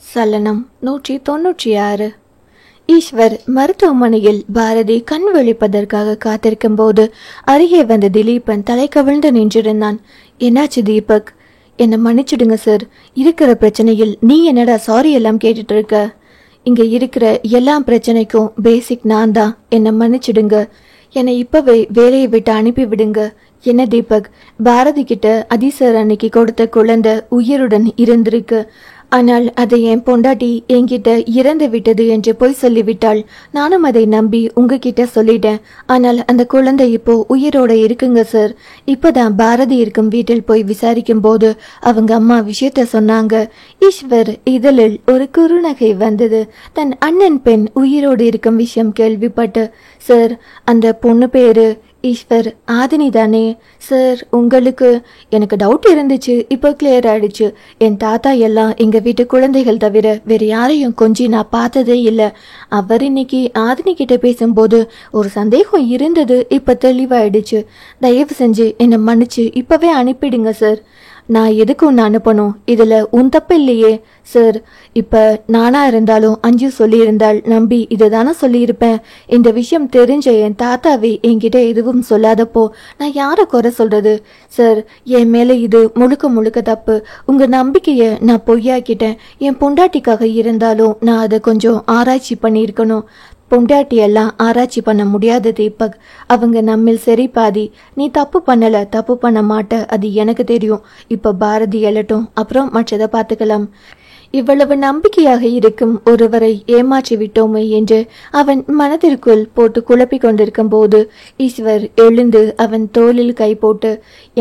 சலனம் 196. ஈஸ்வர் மருத்துவமனையில் பாரதி கண் விழிப்பதற்காக காத்திருக்கும் போது அருகே வந்த திலீபன் தலை கவிழ்ந்து நின்றிருந்தான். என்னாச்சு தீபக்? என்னை மன்னிச்சிடுங்க சார். இருக்கிற பிரச்சனையில் நீ என்னடா சாரி எல்லாம் கேட்டுட்டு இருக்க? இங்க இருக்கிற எல்லா பிரச்சனைக்கும் பேசிக் நான் தான். என்னை மன்னிச்சிடுங்க. என்னை இப்பவே வேலையை விட்டு அனுப்பி விடுங்க. என்ன தீபக், பாரதி கிட்ட அதிசர் அன்னைக்கு கொடுத்த குழந்தை உயிருடன் இருந்திருக்கு. ஆனால் அதை என் பொண்டாட்டி என்கிட்ட இறந்து விட்டது என்று போய் சொல்லிவிட்டாள். நானும் அதை நம்பி உங்ககிட்ட சொல்லிட்டேன். ஆனால் அந்த குழந்தை இப்போ உயிரோட இருக்குங்க சார். இப்பதான் பாரதி இருக்கும் வீட்டில் போய் விசாரிக்கும் போது அவங்க அம்மா விஷயத்த சொன்னாங்க. ஈஸ்வர் இதழில் ஒரு குறுநகை வந்தது. தன் அண்ணன் பெண் உயிரோடு இருக்கும் விஷயம் கேள்விப்பட்டு, சார் அந்த பொண்ணு பேரு ஈஸ்வர் ஆதினி தானே சார்? உங்களுக்கு எனக்கு டவுட் இருந்துச்சு, இப்போ கிளியர் ஆயிடுச்சு. என் தாத்தா எல்லாம் எங்க வீட்டு குழந்தைகள் தவிர வேற யாரையும் கொஞ்சி நான் பார்த்ததே இல்லை. அவர் இன்னைக்கு ஆதினி கிட்ட பேசும்போது ஒரு சந்தேகம் இருந்தது, இப்ப தெளிவாயிடுச்சு. தயவு செஞ்சு என்னை மன்னிச்சு இப்பவே அனுப்பிடுங்க சார். நான் எதுக்கு ஒன்று அனுப்பணும்? இதுல உன் தப்பு இல்லையே சார். இப்ப நானா இருந்தாலும் அஞ்சு சொல்லியிருந்தால் நம்பி இதை தானே சொல்லியிருப்பேன். இந்த விஷயம் தெரிஞ்ச என் தாத்தாவே என்கிட்ட எதுவும் சொல்லாதப்போ நான் யாரை குறை சொல்றது சார்? என் மேல இது முழுக்க முழுக்க தப்பு. உங்க நம்பிக்கைய நான் பொய்யாக்கிட்டேன். என் பொண்டாட்டிக்காக இருந்தாலும் நான் அதை கொஞ்சம் ஆராய்ச்சி பண்ணியிருக்கணும். பொண்டாட்டி எல்லாம் ஆராய்ச்சி பண்ண முடியாது தீபக். அவங்க நம்மில் சரி பாதி. நீ தப்பு பண்ணல, தப்பு பண்ண மாட்ட, அது எனக்கு தெரியும். இப்ப பாரதி எழட்டும், அப்புறம் மற்றதை பார்த்துக்கலாம். இவ்வளவு நம்பிக்கையாக இருக்கும் ஒருவரை ஏமாற்றி விட்டோமே என்று அவன் மனதிற்குள் போட்டு குழப்பிக் கொண்டிருக்கும் போது ஈஸ்வர் எழுந்து அவன் தோளில் கை போட்டு,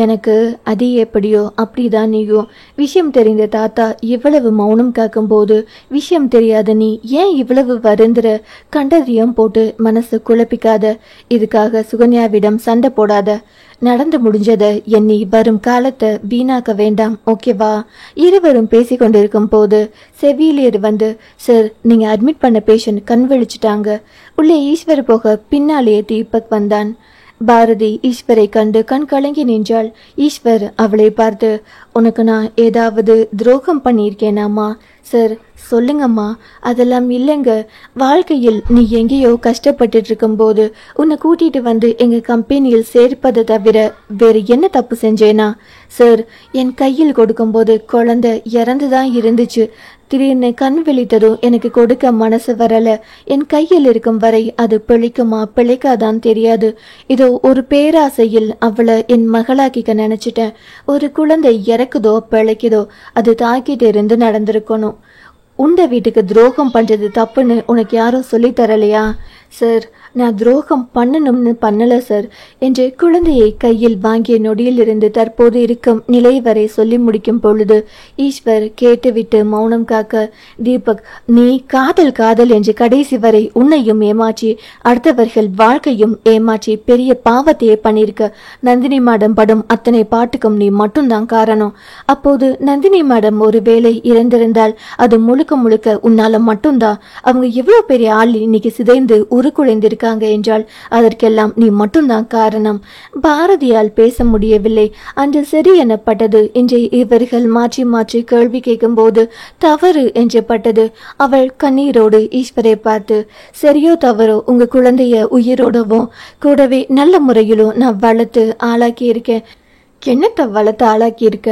எனக்கு அது எப்படியோ அப்படிதான் நீயும். விஷயம் தெரிந்த தாத்தா இவ்வளவு மௌனம் காக்கும் போது விஷயம் தெரியாத நீ ஏன் இவ்வளவு வருந்துற? கண்டறியம் போட்டு மனசு குழப்பிக்காத. இதுக்காக சுகன்யாவிடம் சண்டை போடாத. நடந்து முடிஞ்சதை எண்ணி வரும் காலத்தை வீணாக்க வேண்டாம், ஓகேவா? இருவரும் பேசி கொண்டிருக்கும் போது செவிலியர் வந்து, சார் நீங்க அட்மிட் பண்ண பேஷண்ட் கண் விழிச்சிட்டாங்க. உள்ளே ஈஸ்வர் போக பின்னாலேயே தீபக் வந்தான். பாரதி ஈஸ்வரை கண்டு கண் கலங்கி நின்றாள். ஈஸ்வர் அவளை பார்த்து, உனக்கு நான் ஏதாவது துரோகம் பண்ணியிருக்கேனாமா? சார் சொல்லுங்கம்மா. அதெல்லாம் இல்லைங்க. வாழ்க்கையில் நீ எங்கேயோ கஷ்டப்பட்டு இருக்கும் போது உன்னை கூட்டிட்டு வந்து எங்க கம்பெனியில் சேர்ப்பதை தவிர வேற என்ன தப்பு செஞ்சேனா? சார் என் கையில் கொடுக்கும்போது குழந்தை இறந்துதான் இருந்துச்சு. திடீர்னு கண் விழித்ததும் எனக்கு கொடுக்க மனசு வரல. என் கையில் இருக்கும் வரை அது பிழைக்குமா பிழைக்காதான் தெரியாது. இதோ ஒரு பேராசையில் அவளை என் மகளாக்கிக்க நினைச்சிட்டேன். ஒரு குழந்தை இறக்குதோ பிழைக்குதோ அது தாக்கிட்டு இருந்து நடந்திருக்கணும். உண்ட வீட்டுக்கு துரோகம் பண்றது தப்புன்னு உனக்கு யாரும் சொல்லி தரலையா? சார் நான் துரோகம் பண்ணணும்னு பண்ணல சார் என்று குழந்தையை கையில் வாங்கிய நொடியில் இருந்து தற்போது இருக்கும் நிலை வரை சொல்லி முடிக்கும் பொழுது ஈஸ்வர் கேட்டுவிட்டு மௌனம் காக்க, தீபக் நீ காதல் காதல் என்று கடைசி வரை உன்னையும் ஏமாற்றி அடுத்தவர்கள் வாழ்க்கையும் ஏமாற்றி பெரிய பாவத்தையே பண்ணிருக்க. நந்தினி மேடம் படும் அத்தனை பாட்டுக்கும் நீ மட்டும்தான் காரணம். அப்போது நந்தினி மேடம் ஒரு வேளை இறந்திருந்தால் அது முழுக்க முழுக்க உன்னால மட்டும்தான். அவங்க எவ்வளவு பெரிய ஆள் இன்னைக்கு சிதைந்து உருக்குலைந்திருக்க என்றால் அதற்கெல்லாம் நீ மட்டும்தான் காரணம். பாரதியால் பேச முடியவில்லை. அன்று சரி எனப்பட்டது. இன்று இவர்கள் மாற்றி மாற்றி கேள்வி கேட்கும் போது தவறு என்று பட்டது. அவள் கண்ணீரோடு ஈஸ்வரை பார்த்து, சரியோ தவறோ உங்க குழந்தைய உயிரோடவும் கூடவே நல்ல முறையிலும் நான் வளர்த்து ஆளாக்கி இருக்கேன். என்னத்தை வளர்த்து ஆளாக்கி இருக்க?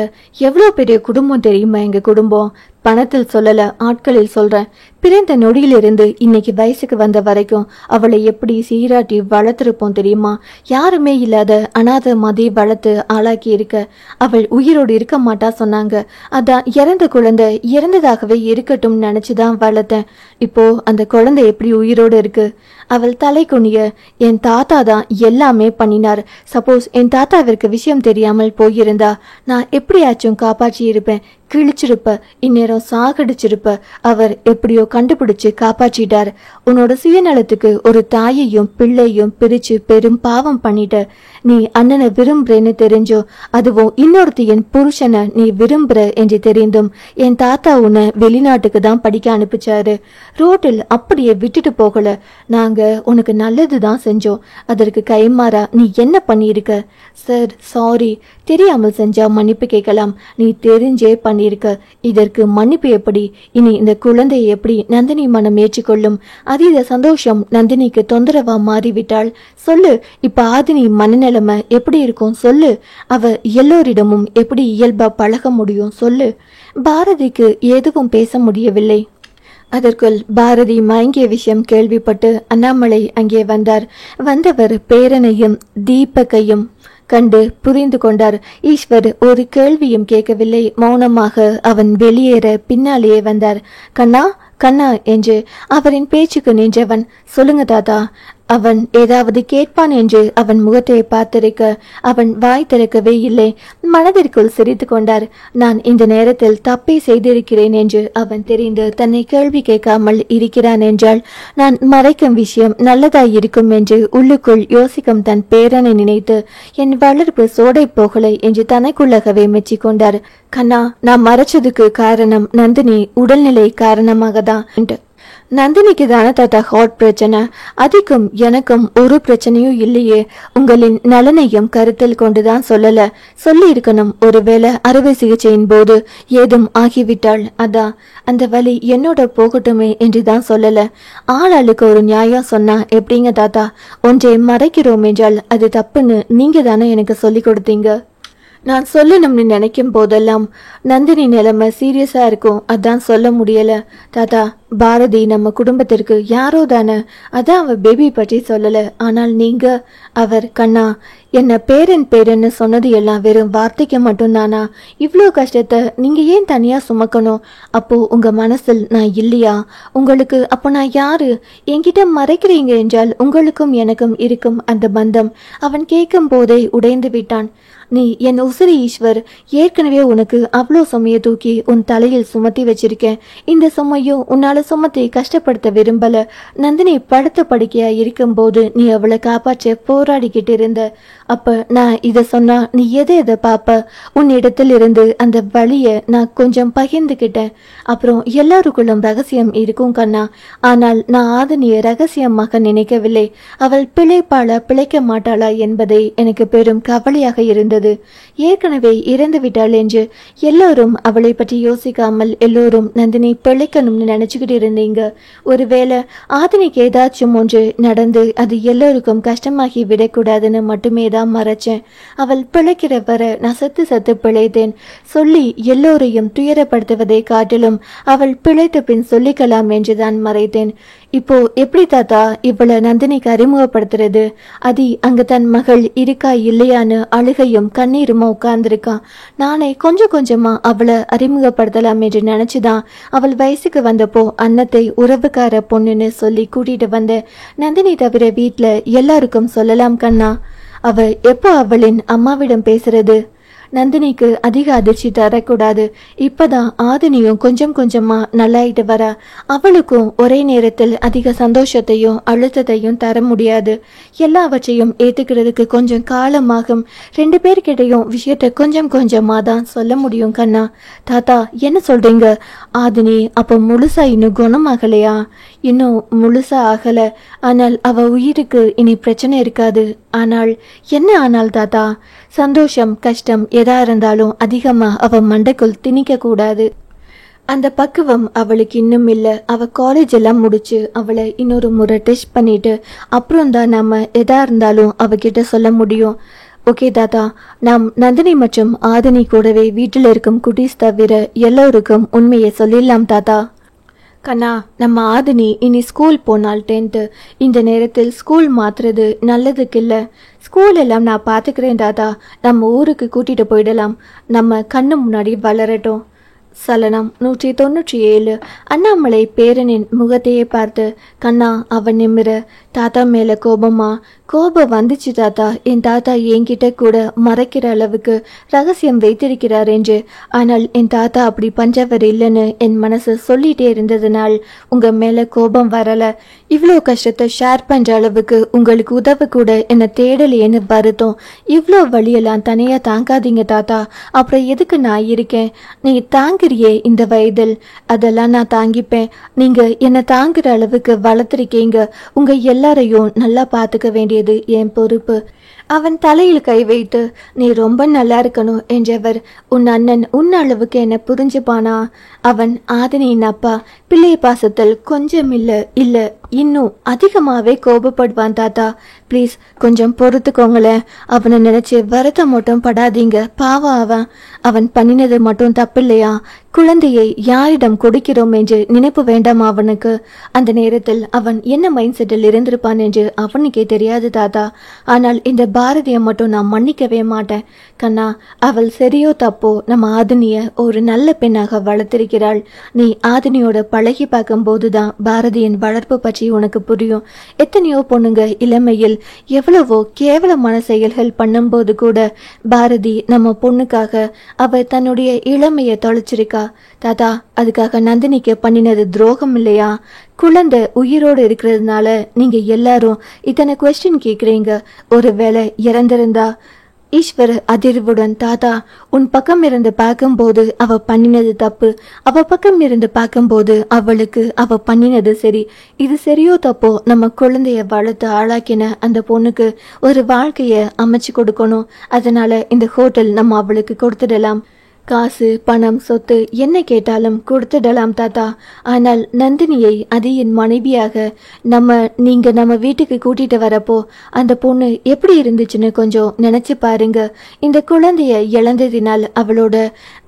எவ்வளவு பெரிய குடும்பம் தெரியுமா எங்க குடும்பம்? பணத்தில் சொல்லல, ஆட்களில் சொல்றேன். பிறந்த நொடியிலிருந்து இன்னைக்கு வயசுக்கு வந்த வரைக்கும் அவளை எப்படி சீராட்டி வளர்த்திருப்போம் தெரியுமா? யாருமே இல்லாத அனாதை மாதிரி வளர்த்து ஆளாக்கி இருக்க. அவள் உயிரோடு இருக்க மாட்டா சொன்னாங்க. அதான் இறந்த குழந்தை இறந்ததாகவே இருக்கட்டும் நினைச்சுதான் வளர்த்தேன். இப்போ அந்த குழந்தை எப்படி உயிரோடு இருக்கு? அவள் தலை குனிய, என் தாத்தா தான் எல்லாமே பண்ணினார். சப்போஸ் என் தாத்தாவிற்கு விஷயம் தெரியாமல் போயிருந்தா நான் எப்படியாச்சும் காப்பாற்றி இருப்பேன். கிழிச்சிருப்ப, இந்நேரம் சாகடிச்சிருப்ப. அவர் எப்படியோ கண்டுபிடிச்சு காப்பாற்றிட்டார். உன்னோட சுயநலத்துக்கு ஒரு தாயையும் பிள்ளையும் பிரிச்சு பெரும் பாவம் பண்ணிட்ட. நீ அண்ணனை விரும்புறேன்னு தெரிஞ்சோ, அதுவும் இன்னொருத்தியின் புருஷனை நீ விரும்புற என்று தெரிந்தும் என் தாத்தா உன்னை வெளிநாட்டுக்கு தான் படிக்க அனுப்பிச்சாரு. ரோட்டில் அப்படியே விட்டுட்டு போகல. நாங்க உனக்கு நல்லதுதான் செஞ்சோம். அதற்கு கைமாறா நீ என்ன பண்ணியிருக்க? சார், சாரி, தெரியாமல் செஞ்சா மன்னிப்பு கேட்கலாம். நீ தெரிஞ்சே பண்ணியிருக்க. இதற்கு மன்னிப்பு எப்படி? இனி இந்த குழந்தையை எப்படி நந்தினி மனம் ஏற்றுக்கொள்ளும்? அதீத சந்தோஷம் நந்தினிக்கு தொந்தரவா மாறிவிட்டாள். சொல்லு, இப்ப ஆதினி மனநிலைமை எப்படி இருக்கும் சொல்லு. அவ எல்லோரிடமும் எப்படி இயல்பா பழக முடியும் சொல்லு. பாரதிக்கு எதுவும் பேச முடியவில்லை. அதற்குள் பாரதி மயங்கிய விஷயம் கேள்விப்பட்டு அண்ணாமலை அங்கே வந்தார். வந்தவர் பேரனையும் தீபக்கையும் கண்டு புரிந்து கொண்டார். ஈஸ்வர் ஒரு கேள்வியும் கேட்கவில்லை. மௌனமாக அவன் வெளியேற பின்னாலேயே வந்தார். கண்ணா, கண்ணா என்று அவரின் பேச்சுக்கு நின்றவன், சொல்லுங்க தாத்தா. அவன் ஏதாவது கேட்பான் என்று அவன் முகத்தை பார்த்திருக்க அவன் வாய் திறக்கவே இல்லை. மனதிற்குள் சிரித்து கொண்டார். நான் இந்த நேரத்தில் தப்பை செய்திருக்கிறேன் என்று அவன் தெரிந்து தன்னை கேள்வி கேட்காமல் இருக்கிறான் என்றால் நான் மறைக்கும் விஷயம் நல்லதாய் இருக்கும் என்று உள்ளுக்குள் யோசிக்கும் தன் பேரனை நினைத்து என் வளர்ப்பு சோடை போகலை என்று தனக்குள்ளகவே மெச்சிக்கொண்டார். கண்ணா, நான் மறைச்சதுக்கு காரணம் நந்தினி உடல்நிலை காரணமாக தான். நந்தினிக்கு தானே தாத்தா ஹார்ட் பிரச்சனை. அதுக்கும் எனக்கும் ஒரு பிரச்சனையும் இல்லையே. உங்களின் நலனையும் கருத்தில் கொண்டுதான் சொல்லல. சொல்லி இருக்கணும். ஒருவேளை அறுவை சிகிச்சையின் போது ஏதும் ஆகிவிட்டாள், அதான் அந்த வலி என்னோட போகட்டுமே என்றுதான் சொல்லல. ஆளாளுக்கு ஒரு நியாயம் சொன்னா எப்படிங்க தாத்தா? ஒன்றை மறைக்கிறோம் என்றால் அது தப்புன்னு நீங்க தானே எனக்கு சொல்லி கொடுத்தீங்க. நான் சொல்லணும்னு நினைக்கும் போதெல்லாம் நந்தினி நிலைமை சீரியஸா இருக்கும், அதான் சொல்ல முடியல. தாத்தா, பாரதி நம்ம குடும்பத்திற்கு யாரோ தானே, அதான் அவ பேபி பற்றி சொல்லல. ஆனால் நீங்க அவர் கண்ணா என்ன பேரன்னு சொன்னது எல்லாம் வெறும் வார்த்தைக்கு மட்டும்தானா? இவ்வளோ கஷ்டத்தை நீங்க ஏன் தனியா சுமக்கணும்? அப்போ உங்க மனசில் நான் இல்லையா? உங்களுக்கு அப்போ நான் யாரு? என்கிட்ட மறைக்கிறீங்க என்றால் உங்களுக்கும் எனக்கும் இருக்கும் அந்த பந்தம். அவன் கேட்கும் போதே உடைந்து விட்டான். நீ என் உசிரி ஈஸ்வர். ஏற்கனவே உனக்கு அவ்வளோ சுமையை தூக்கி உன் தலையில் சுமத்தி வச்சிருக்கேன். இந்த சுமையும் உன்னால சுமத்தி கஷ்டப்படுத்த விரும்பல. நந்தினி படுத்த படுக்கையா இருக்கும் போது நீ அவளை காப்பாற்ற போராடிக்கிட்டு இருந்த. அப்ப நான் இதை சொன்னா நீ எதை பாப்ப? உன் இடத்துல இருந்து அந்த வழிய நான் கொஞ்சம் பகிர்ந்துகிட்டேன். அப்புறம் எல்லாருக்குள்ளும் ரகசியம் இருக்கும் கண்ணா. ஆனால் நான் ஆதினியை ரகசியமாக நினைக்கவில்லை. அவள் பிழைப்பாளா பிழைக்க மாட்டாளா என்பதை எனக்கு பெரும் கவலையாக இருந்தது. ஏற்கனவே இறந்து விட்டாள் என்று எல்லோரும் அவளை பற்றி யோசிக்காமல் எல்லோரும் நந்தினி பிழைக்கணும்னு நினைச்சுக்கிட்டு இருந்தீங்க. ஒருவேளை ஆதினிக்கு ஏதாச்சும் ஒன்று நடந்து அது எல்லோருக்கும் கஷ்டமாகி விடக்கூடாதுன்னு மட்டுமே தான் மறைச்சேன். அவள் பிழைக்கிற வர நான் சத்து பிழைத்தேன். சொல்லி எல்லோரையும் துயரப்படுத்துவதை காட்டிலும் அவள் பிழைத்த பின் சொல்லிக்கலாம் என்றுதான் மறைத்தேன். இப்போ எப்படி தாத்தா இவளை நந்தினிக்கு அறிமுகப்படுத்துறது? அதி அங்கு தன் மகள் இருக்கா இல்லையான்னு அழுகையும் கண்ணீருமா உட்கார்ந்துருக்கான். நானே கொஞ்சம் கொஞ்சமா அவளை அறிமுகப்படுத்தலாம் என்று நினைச்சுதான் அவள் வயசுக்கு வந்தப்போ அன்னத்தை உறவுக்கார பொண்ணுன்னு சொல்லி கூட்டிட்டு வந்தேன். நந்தினி தவிர வீட்டுல எல்லாருக்கும் சொல்லலாம் கண்ணா. அவ எப்போ அவளின் அம்மாவிடம் பேசுறது? நந்தினிக்கு அதிக அதிர்ச்சி தரக்கூடாது. இப்பதான் ஆதினியும் கொஞ்சம் கொஞ்சமா நல்லாயிட்டு வரா. அவளுக்கும் ஒரே நேரத்தில் அதிக சந்தோஷத்தையும் அழுத்தத்தையும் தர முடியாது. எல்லாவற்றையும் ஏத்துக்கிறதுக்கு கொஞ்சம் காலமாகும். 2 பேர்கிட்டையும் விஷயத்த கொஞ்சம் கொஞ்சமா தான் சொல்ல முடியும் கண்ணா. தாத்தா, என்ன சொல்றீங்க? ஆதினி அப்ப முழுசா இன்னும் குணமாகலையா? இன்னும் முழுசா ஆகல. ஆனால் அவ உயிருக்கு இனி பிரச்சனை இருக்காது. ஆனால் என்ன ஆனால் தாத்தா? சந்தோஷம் கஷ்டம் எதா இருந்தாலும் அதிகமா அவ மண்டைக்குள் திணிக்க கூடாது. அந்த பக்குவம் அவளுக்கு இன்னும் இல்ல. அவ காலேஜ் எல்லாம் முடிச்சு அவளை இன்னொரு முறை டெஸ்ட் பண்ணிட்டு அப்புறம் தான் நம்ம எதா இருந்தாலும் அவகிட்ட சொல்ல முடியும். ஓகே தாத்தா, நாம் நந்தினி மற்றும் ஆதினி கூடவே வீட்டில் இருக்கும் குட்டீஸ் தவிர எல்லோருக்கும் உண்மையை சொல்லிடலாம் தாத்தா. கண்ணா, நம்ம ஆதினி இனி ஸ்கூல் போனால் 10th. இந்த நேரத்தில் ஸ்கூல் மாத்துறது நல்லதுக்கு இல்லை. ஸ்கூல் எல்லாம் நான் பார்த்துக்கிறேன் தாத்தா. நம்ம ஊருக்கு கூட்டிட்டு போயிடலாம். நம்ம கண்ணு முன்னாடி வளரட்டும். சலனம் 197. அண்ணாமலை பேரனின் முகத்தையே பார்த்து, கண்ணா அவன் நிமிர, தாத்தா மேல கோபமா? கோபம் வந்துச்சு தாத்தா. என் தாத்தா என்கிட்ட கூட மறைக்கிற அளவுக்கு ரகசியம் வைத்திருக்கிறார் என்று. ஆனால் என் தாத்தா அப்படி பஞ்சவர் இல்லைன்னு என் மனசு சொல்லிட்டே இருந்ததுனால் உங்க மேல கோபம் வரல. இவ்வளோ கஷ்டத்தை ஷேர் பண்ற அளவுக்கு உங்களுக்கு உதவ கூட என்ன தேடலையேன்னு வருத்தம். இவ்வளோ வழியெல்லாம் தனியா தாங்காதீங்க தாத்தா. அப்புறம் எதுக்கு நான் இருக்கேன்? நீ தாங்குறியே இந்த வயதில், அதெல்லாம் நான் தாங்கிப்பேன். நீங்க என்னை தாங்குற அளவுக்கு வளர்த்துருக்கீங்க. உங்க எல்லாரையும் நல்லா பார்த்துக்க வேண்டியது என் பொறுப்பு. அவன் தலையில் கை வைத்து, நீ ரொம்ப நல்லா இருக்கணும் என்றவர். உன் அண்ணன் உன் அளவுக்கு என்ன புரிஞ்சுப்பானா? அவன் ஆதினியின் அப்பா. பிள்ளை பாசத்தில் கொஞ்சம் இல்ல இன்னும் அதிகமாவே கோபப்படுவான் தாத்தா. ப்ளீஸ் கொஞ்சம் பொறுத்துக்கோங்களேன். அவனை நினைச்சு வருத்தம் மட்டும் படாதீங்க. பாவம் அவன் பண்ணினது மட்டும் தப்பில்லையா? குழந்தையை யாரிடம் கொடுக்கிறோம் என்று நினைப்பு வேண்டாம் அவனுக்கு. அந்த நேரத்தில் அவன் என்ன மைண்ட் செட்டில் இருந்திருப்பான் என்று அவனுக்கே தெரியாது தாத்தா. ஆனால் இந்த பாரதியை மட்டும் நான் மன்னிக்கவே மாட்டேன். கண்ணா, அவள் சரியோ தப்போ நம்ம ஆதினிய ஒரு நல்ல பெண்ணாக வளர்த்திருக்கிறாள். நீ ஆதினியோட பழகி பார்க்கும் போதுதான் பாரதியின் வளர்ப்பு பற்றி உனக்கு புரியும். எத்தனையோ பொண்ணுங்க இளமையில் எவ்வளவோ கேவலமான செயல்கள் பண்ணும்போது கூட பாரதி நம்ம பொண்ணுக்காக அவ தன்னுடைய இளமையை தொலைச்சிருக்கா. தாத்தா, அதுக்காக நந்தினிக்கு பண்ணினது துரோகம் இல்லையா? குழந்தை உயிரோடு இருக்கிறதுனால நீங்க எல்லாரும் இத்தனை கொஸ்டின் கேக்குறீங்க. ஒருவேளை இறந்திருந்தா? ஈஸ்வர் அதிர்வுடன், தாத்தா, உன் பக்கம் இருந்து பார்க்கும்போது அவ பண்ணினது தப்பு, அவ பக்கம் இருந்து பார்க்கும்போது அவளுக்கு அவ பண்ணினது சரி. இது சரியோ தப்போ நம்ம குழந்தைய வளர்த்து ஆளாக்கின அந்த பொண்ணுக்கு ஒரு வாழ்க்கைய அமைச்சு கொடுக்கணும். அதனால இந்த ஹோட்டல் நம்ம அவளுக்கு கொடுத்துடலாம். காசு, பணம், சொத்து என்ன கேட்டாலும் கொடுத்துடலாம் தாத்தா. ஆனால் நந்தினியை, அது என் மனைவியாக நீங்க நம்ம வீட்டுக்கு கூட்டிட்டு வரப்போ அந்த பொண்ணு எப்படி இருந்துச்சுன்னு கொஞ்சம் நினைச்சு பாருங்க. இந்த குழந்தைய இழந்ததினால் அவளோட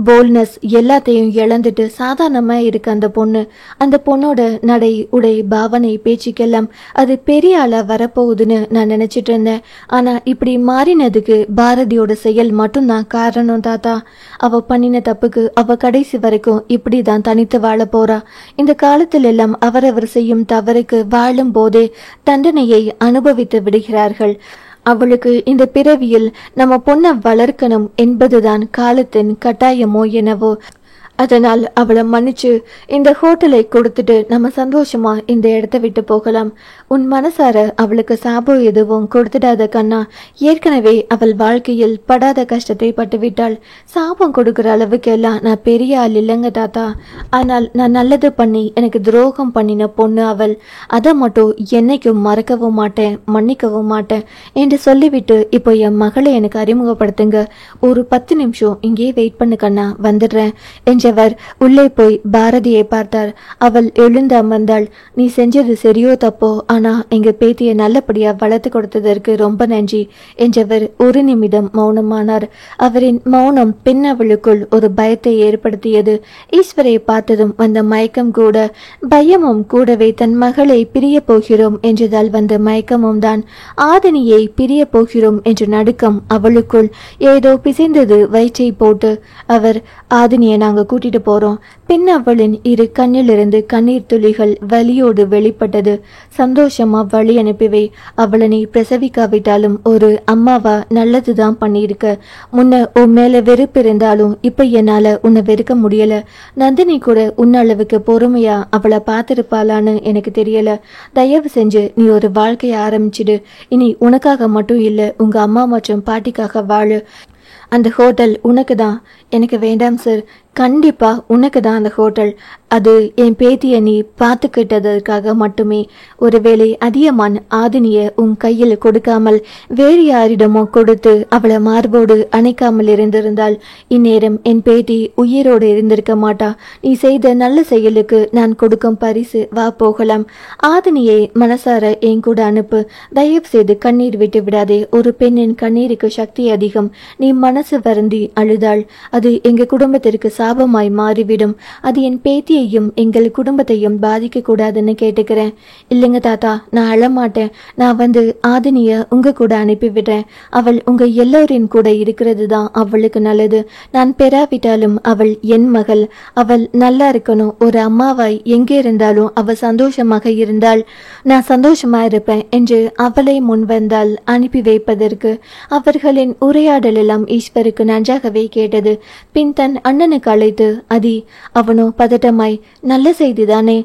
போல்னஸ் எல்லாத்தையும் இழந்துட்டு சாதாரணமா இருக்கு அந்த பொண்ணு. அந்த பொண்ணோட நடை, உடை, பாவனை, பேச்சுக்கெல்லாம் அது பெரிய ஆளா வரப்போகுதுன்னு நான் நினைச்சிட்டு இருந்தேன். ஆனா இப்படி மாறினதுக்கு பாரதியோட செயல் மட்டும்தான் காரணம் தாத்தா. அவ பண்ணின தப்புக்கு அவ கடைசி வரைக்கும் இப்படிதான் தனித்து வாழ போறா. இந்த காலத்தில் எல்லாம் அவரவர் செய்யும் தவறுக்கு வாழும் போதே தண்டனையை அனுபவித்து விடுகிறார்கள். அவளுக்கு இந்த பிறவியில் நம்ம பொண்ணை வளர்க்கணும் என்பதுதான் காலத்தின் கட்டாயமோ என்னவோ. அதனால் அவளை மன்னிச்சு இந்த ஹோட்டலை கொடுத்துட்டு நம்ம சந்தோஷமா இந்த இடத்த விட்டு போகலாம். உன் மனசார அவளுக்கு சாபம் எதுவும் கொடுத்துடாத கண்ணா. ஏற்கனவே அவள் வாழ்க்கையில் படாத கஷ்டத்தை பட்டுவிட்டாள். சாபம் கொடுக்கிற அளவுக்கு எல்லாம் நான் பெரிய ஆள் இல்லைங்க தாத்தா. ஆனால் நான் நல்லது பண்ணி எனக்கு துரோகம் பண்ணின பொண்ணு அவள். அதை மட்டும் என்னைக்கும் மறக்கவும் மாட்டேன், மன்னிக்கவும் மாட்டேன் என்று சொல்லிவிட்டு இப்போ என் மகளை எனக்கு அறிமுகப்படுத்துங்க. ஒரு 10 நிமிஷம் இங்கே வெயிட் பண்ணு கண்ணா, வந்துடுறேன் என்றவர் உள்ளே போய் பாரதியை பார்த்தார். அவள் எழுந்து அமர்ந்தாள். நீ செஞ்சது சரியோ தப்போ, ஆனா எங்க பேத்தியை நல்லபடியா வளர்த்து கொடுத்ததற்கு ரொம்ப நன்றி என்றவர் ஒரு நிமிடம் மௌனமானார். அவரின் மௌனம் பெண் அவளுக்குள் ஒரு பயத்தை ஏற்படுத்தியது. ஈஸ்வரை பார்த்ததும் வந்த மயக்கம் கூட பயமும் கூடவே தன் மகளை பிரிய போகிறோம் என்றதால் வந்த மயக்கமும் தான். ஆதினியை பிரிய போகிறோம் என்ற நடுக்கம் அவளுக்குள் ஏதோ பிசைந்தது வயிற்றை போட்டு. அவர், ஆதினியை நாங்க கூட்டிட்டு போறோம். பின் அவளின் இரு கண்ணிலிருந்து கண்ணீர் துளிகள் வலியோடு வெளிப்பட்டது. சந்தோஷமா வழி அனுப்பிவை. அவளை நீ பிரசவிக்காவிட்டாலும் ஒரு அம்மாவா நல்லதுதான் பண்ணியிருக்க. முன்ன உன் மேல வெறுப்பு இருந்தாலும் இப்ப என்னால உன்னை வெறுக்க முடியல. நந்தினி கூட உன் அளவுக்கு பொறுமையா அவளை பார்த்திருப்பாளான்னு எனக்கு தெரியல. தயவு செஞ்சு நீ ஒரு வாழ்க்கைய ஆரம்பிச்சிடு. இனி உனக்காக மட்டும் இல்ல, உங்க அம்மா மற்றும் பாட்டிக்காக வாழு. அந்த ஹோட்டல் உனக்கு தான். எனக்கு வேண்டாம் சார். கண்டிப்பா உனக்கு தான் அந்த ஹோட்டல். அது என் பேத்தியை நீ பார்த்துக்கிட்டதற்காக மட்டுமே. ஒருவேளை அதியமான் ஆதினிய உன் கையில் கொடுக்காமல் வேறு யாரிடமோ கொடுத்து அவளை மார்போடு அணைக்காமல் இருந்திருந்தால் இந்நேரம் என் பேத்தி உயிரோடு இருந்திருக்க மாட்டா. நீ செய்த நல்ல செயலுக்கு நான் கொடுக்கும் பரிசு. வா போகலாம். ஆதினியை மனசார என் கூட அனுப்பு. தயவு செய்து கண்ணீர் விட்டு விடாதே. ஒரு பெண்ணின் கண்ணீருக்கு சக்தி அதிகம். நீ மனசு வருந்தி அழுதாள். அது எங்க குடும்பத்திற்கு சாபமாய் மாறிவிடும். அது என் பேத்தியையும் எங்கள் குடும்பத்தையும் பாதிக்க கூடாதுன்னு கேட்டுக்கிறேன். இல்லைங்க தாத்தா, நான் அழமாட்டேன். நான் ஆதினிய உங்க கூட அனுப்பிவிடுறேன். அவள் உங்க எல்லோரின் கூட இருக்கிறது தான் அவளுக்கு நல்லது. நான் பெறாவிட்டாலும் அவள் என் மகள். அவள் நல்லா இருக்கணும். ஒரு அம்மாவாய் எங்கே இருந்தாலும் அவள் சந்தோஷமாக இருந்தால் நான் சந்தோஷமா இருப்பேன் என்று அவளை முன்வந்தால் அனுப்பி வைப்பதற்கு. அவர்களின் உரையாடல் எல்லாம் ஈஸ்வருக்கு நன்றாகவே கேட்டது. பின் தன் அண்ணனுக்கு அழைத்து, அதி, அவனோ பதட்டமாய், நல்ல செய்திதானே?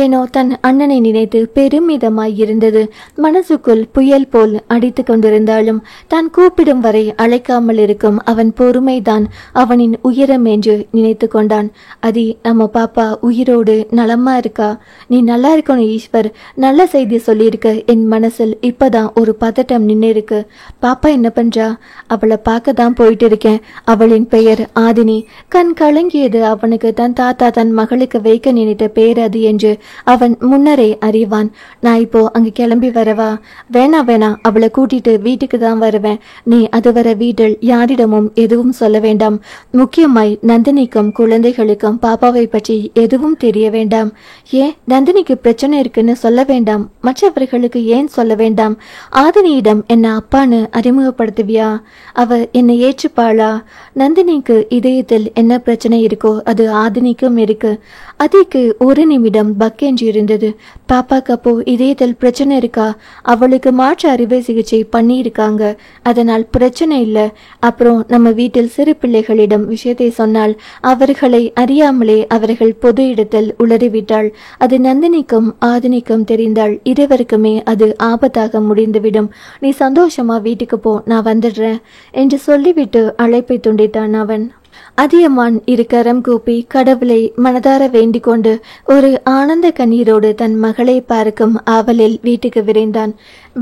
ஏனோ தன் அண்ணனை நினைத்து பெருமிதமாய் இருந்தது. மனசுக்குள் புயல் போல் அடித்து கொண்டிருந்தாலும் தான் கூப்பிடும் வரை அழைக்காமல் இருக்கும் அவன் பொறுமைதான் அவனின் உயரம் என்று நினைத்து கொண்டான். அதி, நம்ம பாப்பா உயிரோடு நலமா இருக்கா? நீ நல்லா இருக்கணும் ஈஸ்வர். நல்ல செய்தி சொல்லியிருக்க. என் மனசில் இப்பதான் ஒரு பதட்டம் நின்று இருக்கு. பாப்பா என்ன பண்றா? அவளை பார்க்க தான் போயிட்டு இருக்கேன். அவளின் பெயர் ஆதினி. கண் கலங்கியது அவனுக்கு. தன் தாத்தா தன் மகளுக்கு வைக்க நினைத்த பெயர் அது என்று அவன் முன்னரே அறிவான். நான் இப்போ அங்க கிளம்பி வரவா? வேணா, அவளை கூட்டிட்டு வீட்டுக்கு தான் வருவேன். நீ அதுவரை வீட்டில் யாரிடமும் எதுவும் சொல்ல வேண்டாம். முக்கியமாய் நந்தினிக்கும் குழந்தைகளுக்கும் பாப்பாவை பற்றி எதுவும் தெரிய வேண்டாம். ஏன், நந்தினிக்கு பிரச்சனை இருக்குன்னு சொல்ல வேண்டாம்? மற்றவர்களுக்கு ஏன் சொல்ல வேண்டாம்? ஆதினியிடம் என்ன அப்பான்னு அறிமுகப்படுத்துவியா? அவ என்னை ஏற்றுப்பாளா? நந்தினிக்கு இதயத்தில் என்ன பிரச்சனை இருக்கோ அது ஆதினிக்கும் இருக்கு. அதிக்கு ஒரு நிமிடம் பக்கென்று இருந்தது. பாப்பாக்கு அப்போ இதயத்தில் பிரச்சனை இருக்கா? அவளுக்கு மாற்று அறுவை சிகிச்சை பண்ணி இருக்காங்க. அதனால் பிரச்சனை இல்லை. அப்புறம் நம்ம வீட்டில் சிறு பிள்ளைகளிடம் விஷயத்தை சொன்னால் அவர்களை அறியாமலே அவர்கள் பொது இடத்தில் உளறிவிட்டாள். அது நந்தினிக்கும் ஆதினிக்கும் தெரிந்தால் இருவருக்குமே அது ஆபத்தாக முடிந்துவிடும். நீ சந்தோஷமா வீட்டுக்கு போ, நான் வந்துடுறேன் என்று சொல்லிவிட்டு அழைப்பை துண்டித்தான் அவன். அதியமான் இரு கரம் கூப்பி கடவுளை மனதார வேண்டிக் கொண்டு ஒரு ஆனந்த கண்ணீரோடு தன் மகளை பார்க்கும் ஆவலில் வீட்டுக்கு விரைந்தான்.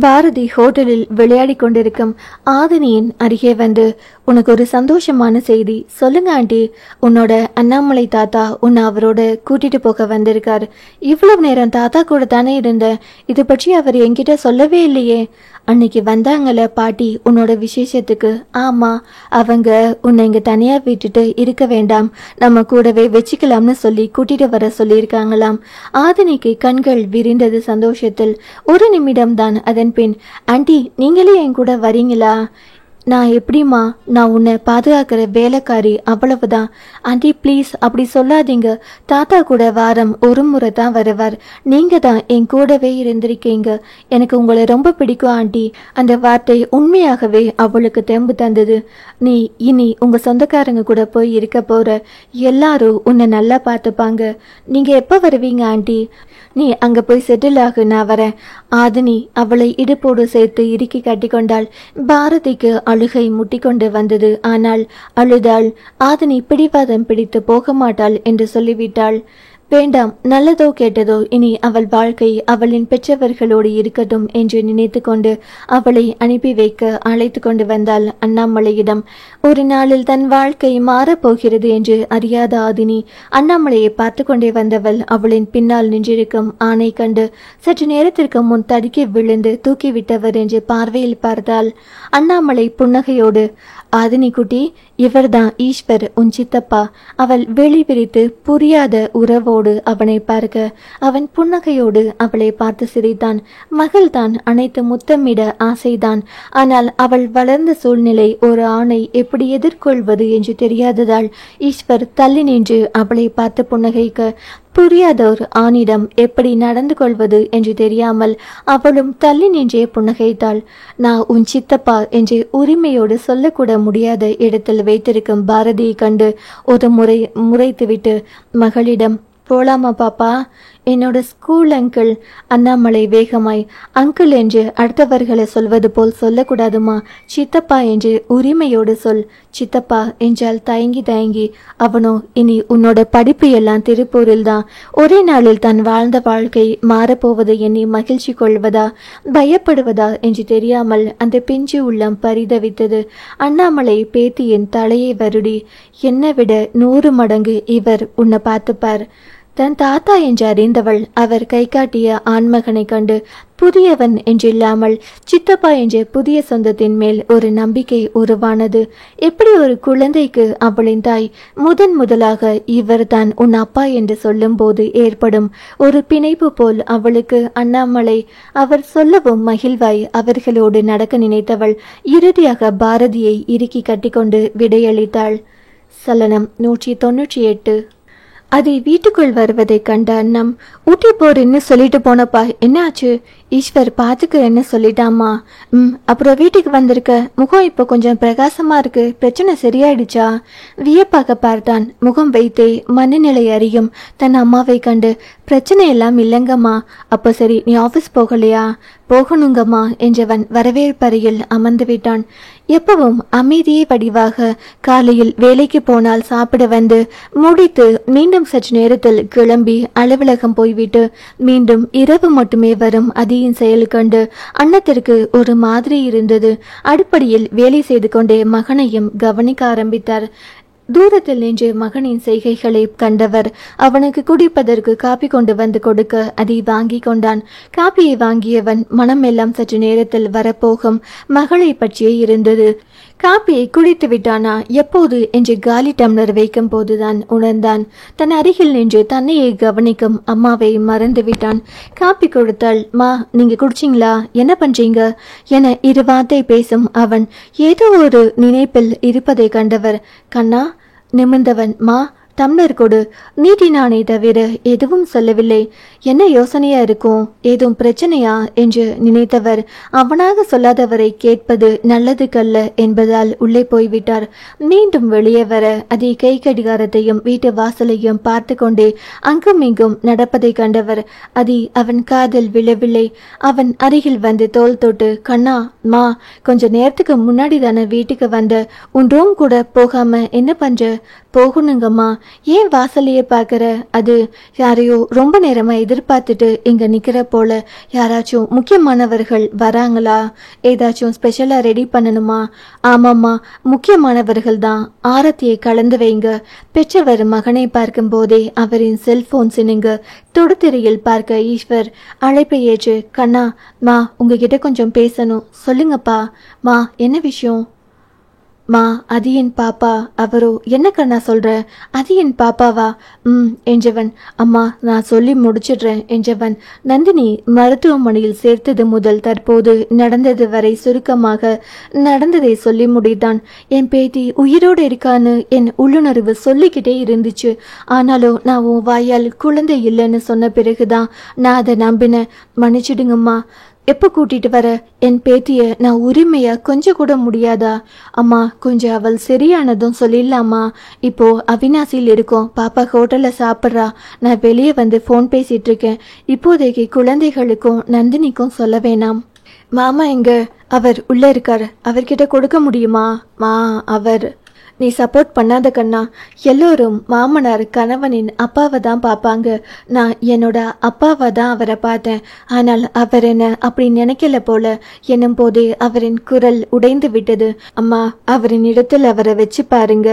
பாரதி ஹோட்டலில் விளையாடி கொண்டிருக்கும் ஆதினியின் அருகே வந்து, உனக்கு ஒரு சந்தோஷமான செய்தி. சொல்லுங்க ஆண்டி. உன்னோட அண்ணாமலை தாத்தா உன்னை அவரோட கூட்டிட்டு போக வந்திருக்காரு. இவ்வளவு நேரம் தாத்தா கூட தானே இருந்த. இது பற்றி அவர் என்கிட்ட சொல்லவே இல்லையே. அன்னைக்கு வந்தாங்கல்ல பாட்டி உன்னோட விசேஷத்துக்கு. ஆமா, அவங்க உன்னை இங்க தனியா விட்டுட்டு இருக்க வேண்டாம், நம்ம கூடவே வச்சுக்கலாம்னு சொல்லி கூட்டிட்டு வர சொல்லியிருக்காங்களாம். ஆதினிக்கு கண்கள் விரிந்தது சந்தோஷத்தில். ஒரு நிமிடம் தான். அதன் பின், ஆண்டி நீங்களே என் கூட வரீங்களா? நான் எப்படிம்மா? நான் உன்னை பாதுகாக்கிற வேலைக்காரி, அவ்வளவுதான். ஆண்டி ப்ளீஸ் அப்படி சொல்லாதீங்க. தாத்தா கூட வாரம் ஒரு முறை தான் வருவார். நீங்க தான் என் கூடவே இருந்திருக்கீங்க. எனக்கு உங்களை ரொம்ப பிடிக்கும் ஆண்டி. அந்த வார்த்தை உண்மையாகவே அவளுக்கு தெம்பு தந்தது. நீ இனி உங்க சொந்தக்காரங்க கூட போய் இருக்க போற. எல்லாரும் உன்னை நல்லா பார்த்துப்பாங்க. நீங்க எப்ப வருவீங்க ஆண்டி? நீ அங்க போய் செட்டில் ஆகு, நான் வரேன். ஆதினி அவளை இடுப்போடு சேர்த்து இறுக்கி கட்டிக்கொண்டாள். பாரதிக்கு அழுகை முட்டிக்கொண்டு வந்தது. ஆனால் அழுதாள். ஆதினி பிடிவாதம் பிடித்து போக மாட்டாள் என்று சொல்லிவிட்டாள். வேண்டாம், நல்லதோ கெட்டதோ இனி அவள் வாழ்க்கை அவளின் பெற்றவர்களோடு இருக்கட்டும் என்று நினைத்து கொண்டு அவளை அனுப்பி வைக்க அழைத்து கொண்டு வந்தாள் அண்ணாமலையிடம். ஒரு நாளில் தன் வாழ்க்கை மாறப்போகிறது என்று அறியாத ஆதினி அண்ணாமலையை பார்த்து கொண்டே வந்தவள் அவளின் பின்னால் நின்றிருக்கும் ஆணை கண்டு சற்று நேரத்திற்கு முன் தடுக்கி விழுந்து தூக்கிவிட்டவர் என்று பார்வையில் பார்த்தாள். அண்ணாமலை புன்னகையோடு, ஆதினி குட்டி, இவர்தான் ஈஸ்வர், உன் சித்தப்பா. அவள் வெளி விரித்து புரியாத உறவோடு அவனை பார்க்க அவன் புன்னகையோடு அவளை பார்த்து சிரித்தான். மகள்தான், அனைத்து முத்தமிட ஆசைதான். ஆனால் அவள் வளர்ந்த சூழ்நிலை ஒரு ஆணை எப்படி எதிர்கொள்வது என்று தெரியாததால் ஈஸ்வர் தள்ளி நின்று அவளை பார்த்து புன்னகைக்க புரியாதோர் ஆணிடம் எப்படி நடந்து கொள்வது என்று தெரியாமல் அவளும் தள்ளி நின்றே புன்னகைத்தாள். நான் உன் சித்தப்பா என்று உரிமையோடு சொல்லக்கூட முடியாத இடத்தில் வைத்திருக்கும் பாரதியை கண்டு ஒரு முறைத்துவிட்டு மகளிடம், போலாமா பாப்பா? என்னோட ஸ்கூல் அங்கிள். அண்ணாமலை வேகமாய், அங்கிள் என்று அடுத்தவர்களை சொல்வது போல் சொல்லக்கூடாதுமா, சித்தப்பா என்று உரிமையோடு சொல். சித்தப்பா என்றால் தயங்கி. அவனோ, இனி உன்னோட படிப்பு எல்லாம் திருப்பூரில் தான். ஒரே நாளில் தான் வாழ்ந்த வாழ்க்கை மாறப்போவதை எண்ணி மகிழ்ச்சி கொள்வதா பயப்படுவதா என்று தெரியாமல் அந்த பிஞ்சு உள்ளம் பரிதவித்தது. அண்ணாமலை பேத்தியின் தலையை வருடி, என்னை விட 100 மடங்கு இவர் உன்னை பார்த்துப்பார். தன் தாத்தா என்று அறிந்தவள் அவர் கை காட்டிய ஆண்மகனை கண்டு புதியவன் என்றில்லாமல் சித்தப்பா என்ற புதிய சொந்தத்தின் மேல் ஒரு நம்பிக்கை உருவானது. எப்படி ஒரு குழந்தைக்கு அவளின் தாய் முதலாக இவர் தான் உன் அப்பா என்று சொல்லும் போது ஏற்படும் ஒரு பிணைப்பு போல் அவளுக்கு அண்ணாமலை அவர் சொல்லவும் மகிழ்வாய் அவர்களோடு நடக்க நினைத்தவள் இறுதியாக பாரதியை இறுக்கி கட்டிக்கொண்டு விடையளித்தாள். சலனம் 198. அதை வீட்டுக்குள் வருவதை கண்ட அண்ணம், ஊட்டி போறேன்னு சொல்லிட்டு போனப்பா, என்ன ஆச்சு? ஈஸ்வர் பாத்துக்கிறேன்னு சொல்லிட்டாமா. அப்புறம் வீட்டுக்கு வந்திருக்க, முகம் இப்போ கொஞ்சம் பிரகாசமா இருக்கு, பிரச்சனை சரியாயிடுச்சா? வியப்பாக பார்த்தான். முகம் வைத்தே மனநிலை அறியும் தன் அம்மாவை கண்டு, பிரச்சனை எல்லாம் இல்லைங்கம்மா. அப்போ சரி, நீ ஆஃபீஸ் போகலையா? போகணுங்கம்மா என்றவன் வரவேற்பறையில் அமர்ந்து விட்டான். எப்பவும் அமைதியே வடிவாக காலையில் வேலைக்கு போனால் சாப்பிட வந்து முடித்து மீண்டும் சற்று நேரத்தில் கிளம்பி அலுவலகம் போய்விட்டு மீண்டும் இரவு மட்டுமே வரும் அதியின் செயல் கண்டு அன்னத்திற்கு ஒரு மாதிரி இருந்தது. அடுப்படியில் வேலை செய்து கொண்டே மகனையும் கவனிக்க ஆரம்பித்தார். தூரத்தில் நின்று மகனின் செய்கைகளை கண்டவர் அவனுக்கு குடிப்பதற்கு காப்பி கொண்டு வந்து கொடுக்க அதை வாங்கி கொண்டான். காப்பியை வாங்கியவன் மனம் எல்லாம் சற்று நேரத்தில் வரப்போகும் மகளை பற்றியே இருந்தது. காப்பியை குடித்து விட்டானா எப்போது என்று காலி டம்ளர் வைக்கும் போதுதான் உணர்ந்தான். தன் அருகில் நின்று தன்னையை கவனிக்கும் அம்மாவை மறந்து விட்டான். காப்பி கொடுத்தாள். மா, நீங்க குடிச்சிங்களா? என்ன பண்றீங்க என இரு வார்த்தை பேசும் அவன் ஏதோ ஒரு நினைப்பில் இருப்பதை கண்டவர், கண்ணா நிமிர்ந்தவன், மா டம்ளர் கொடு நீட்டினானே தவிர எதுவும் சொல்லவில்லை. என்ன யோசனையா இருக்கும்? ஏதும் பிரச்சனையா என்று நினைத்தவர் அவனாக சொல்லாதவரை கேட்பது நல்லதுக்கல்ல என்பதால் உள்ளே போய்விட்டார். மீண்டும் வெளியே வர அதே கை கடிகாரத்தையும் வீட்டு வாசலையும் பார்த்து கொண்டே அங்கும் இங்கும் நடப்பதை கண்டவர் அதி அவன் காதில் விழவில்லை. அவன் அருகில் வந்து தோள் தொட்டு, கண்ணா மா, கொஞ்ச நேரத்துக்கு முன்னாடி தானே வீட்டுக்கு வந்த, உன் ரூம் கூட போகாம என்ன பண்ற? போகணுங்கம்மா. ஏன் வாசலையே பார்க்கற? அது யாரையோ ரொம்ப நேரமா எதிர்பார்த்துட்டு இங்க நிக்கிற போல. யாராச்சும் முக்கியமானவர்கள் வராங்களா? ஏதாச்சும் ஸ்பெஷலா ரெடி பண்ணணுமா? ஆமாம்மா, முக்கியமானவர்கள் தான். ஆரத்தியை கலந்து வைங்க. பெற்றவர் மகனை பார்க்கும் போதே அவரின் செல்போன் சினுங்க. தொடுதிரையில் பார்க்க ஈஸ்வர் அழைப்பை ஏற்று, கண்ணா மா, உங்ககிட்ட கொஞ்சம் பேசணும். சொல்லுங்கப்பா. மா, என்ன விஷயம்? மா, அது என் பாப்பா. அவரோ, என்ன கண்ணா சொல்ற? அது என் பாப்பாவா? என்றவன். அம்மா, நான் சொல்லி முடிச்சிடுறேன் என்றவன் நந்தினி மருத்துவமனையில் சேர்த்தது முதல் தற்போது நடந்தது வரை சுருக்கமாக நடந்ததை சொல்லி முடித்தான். என் பேத்தி உயிரோடு இருக்கான்னு என் உள்ளுணர்வு சொல்லிக்கிட்டே இருந்துச்சு. ஆனாலும் நான் உன் வாயால் குழந்தை இல்லைன்னு சொன்ன பிறகுதான் நான் அதை நம்பினேன். மன்னிச்சிடுங்கம்மா. எப்போ கூட்டிட்டு வர? என் பேத்திய நான் உரிமையா கொஞ்சம் கூட முடியாதா? அம்மா, கொஞ்சம் அவள் சரியானதும் சொல்லிடலாமா? இப்போ அவினாசியில் இருக்கோம். பாப்பா ஹோட்டல்ல சாப்பிட்றா. நான் வெளியே வந்து ஃபோன் பேசிட்டு இருக்கேன். இப்போதைக்கு குழந்தைகளுக்கும் நந்தினிக்கும் சொல்ல வேணாம். மாமா எங்க? அவர் உள்ள இருக்காரு. அவர்கிட்ட கொடுக்க முடியுமா? மா, அவர் நீ சப்போர்ட் பண்ணாத கண்ணா. எல்லோரும் மாமனார் கணவனின் அப்பாவை தான் பார்ப்பாங்க. நான் என்னோட அப்பாவை தான் அவரை பார்த்தேன். ஆனால் அவர் என்ன அப்படி நினைக்கல போல என்னும் போதே அவரின் குரல் உடைந்து விட்டது. அம்மா, அவரின் இடத்தில் அவரை வச்சு பாருங்க.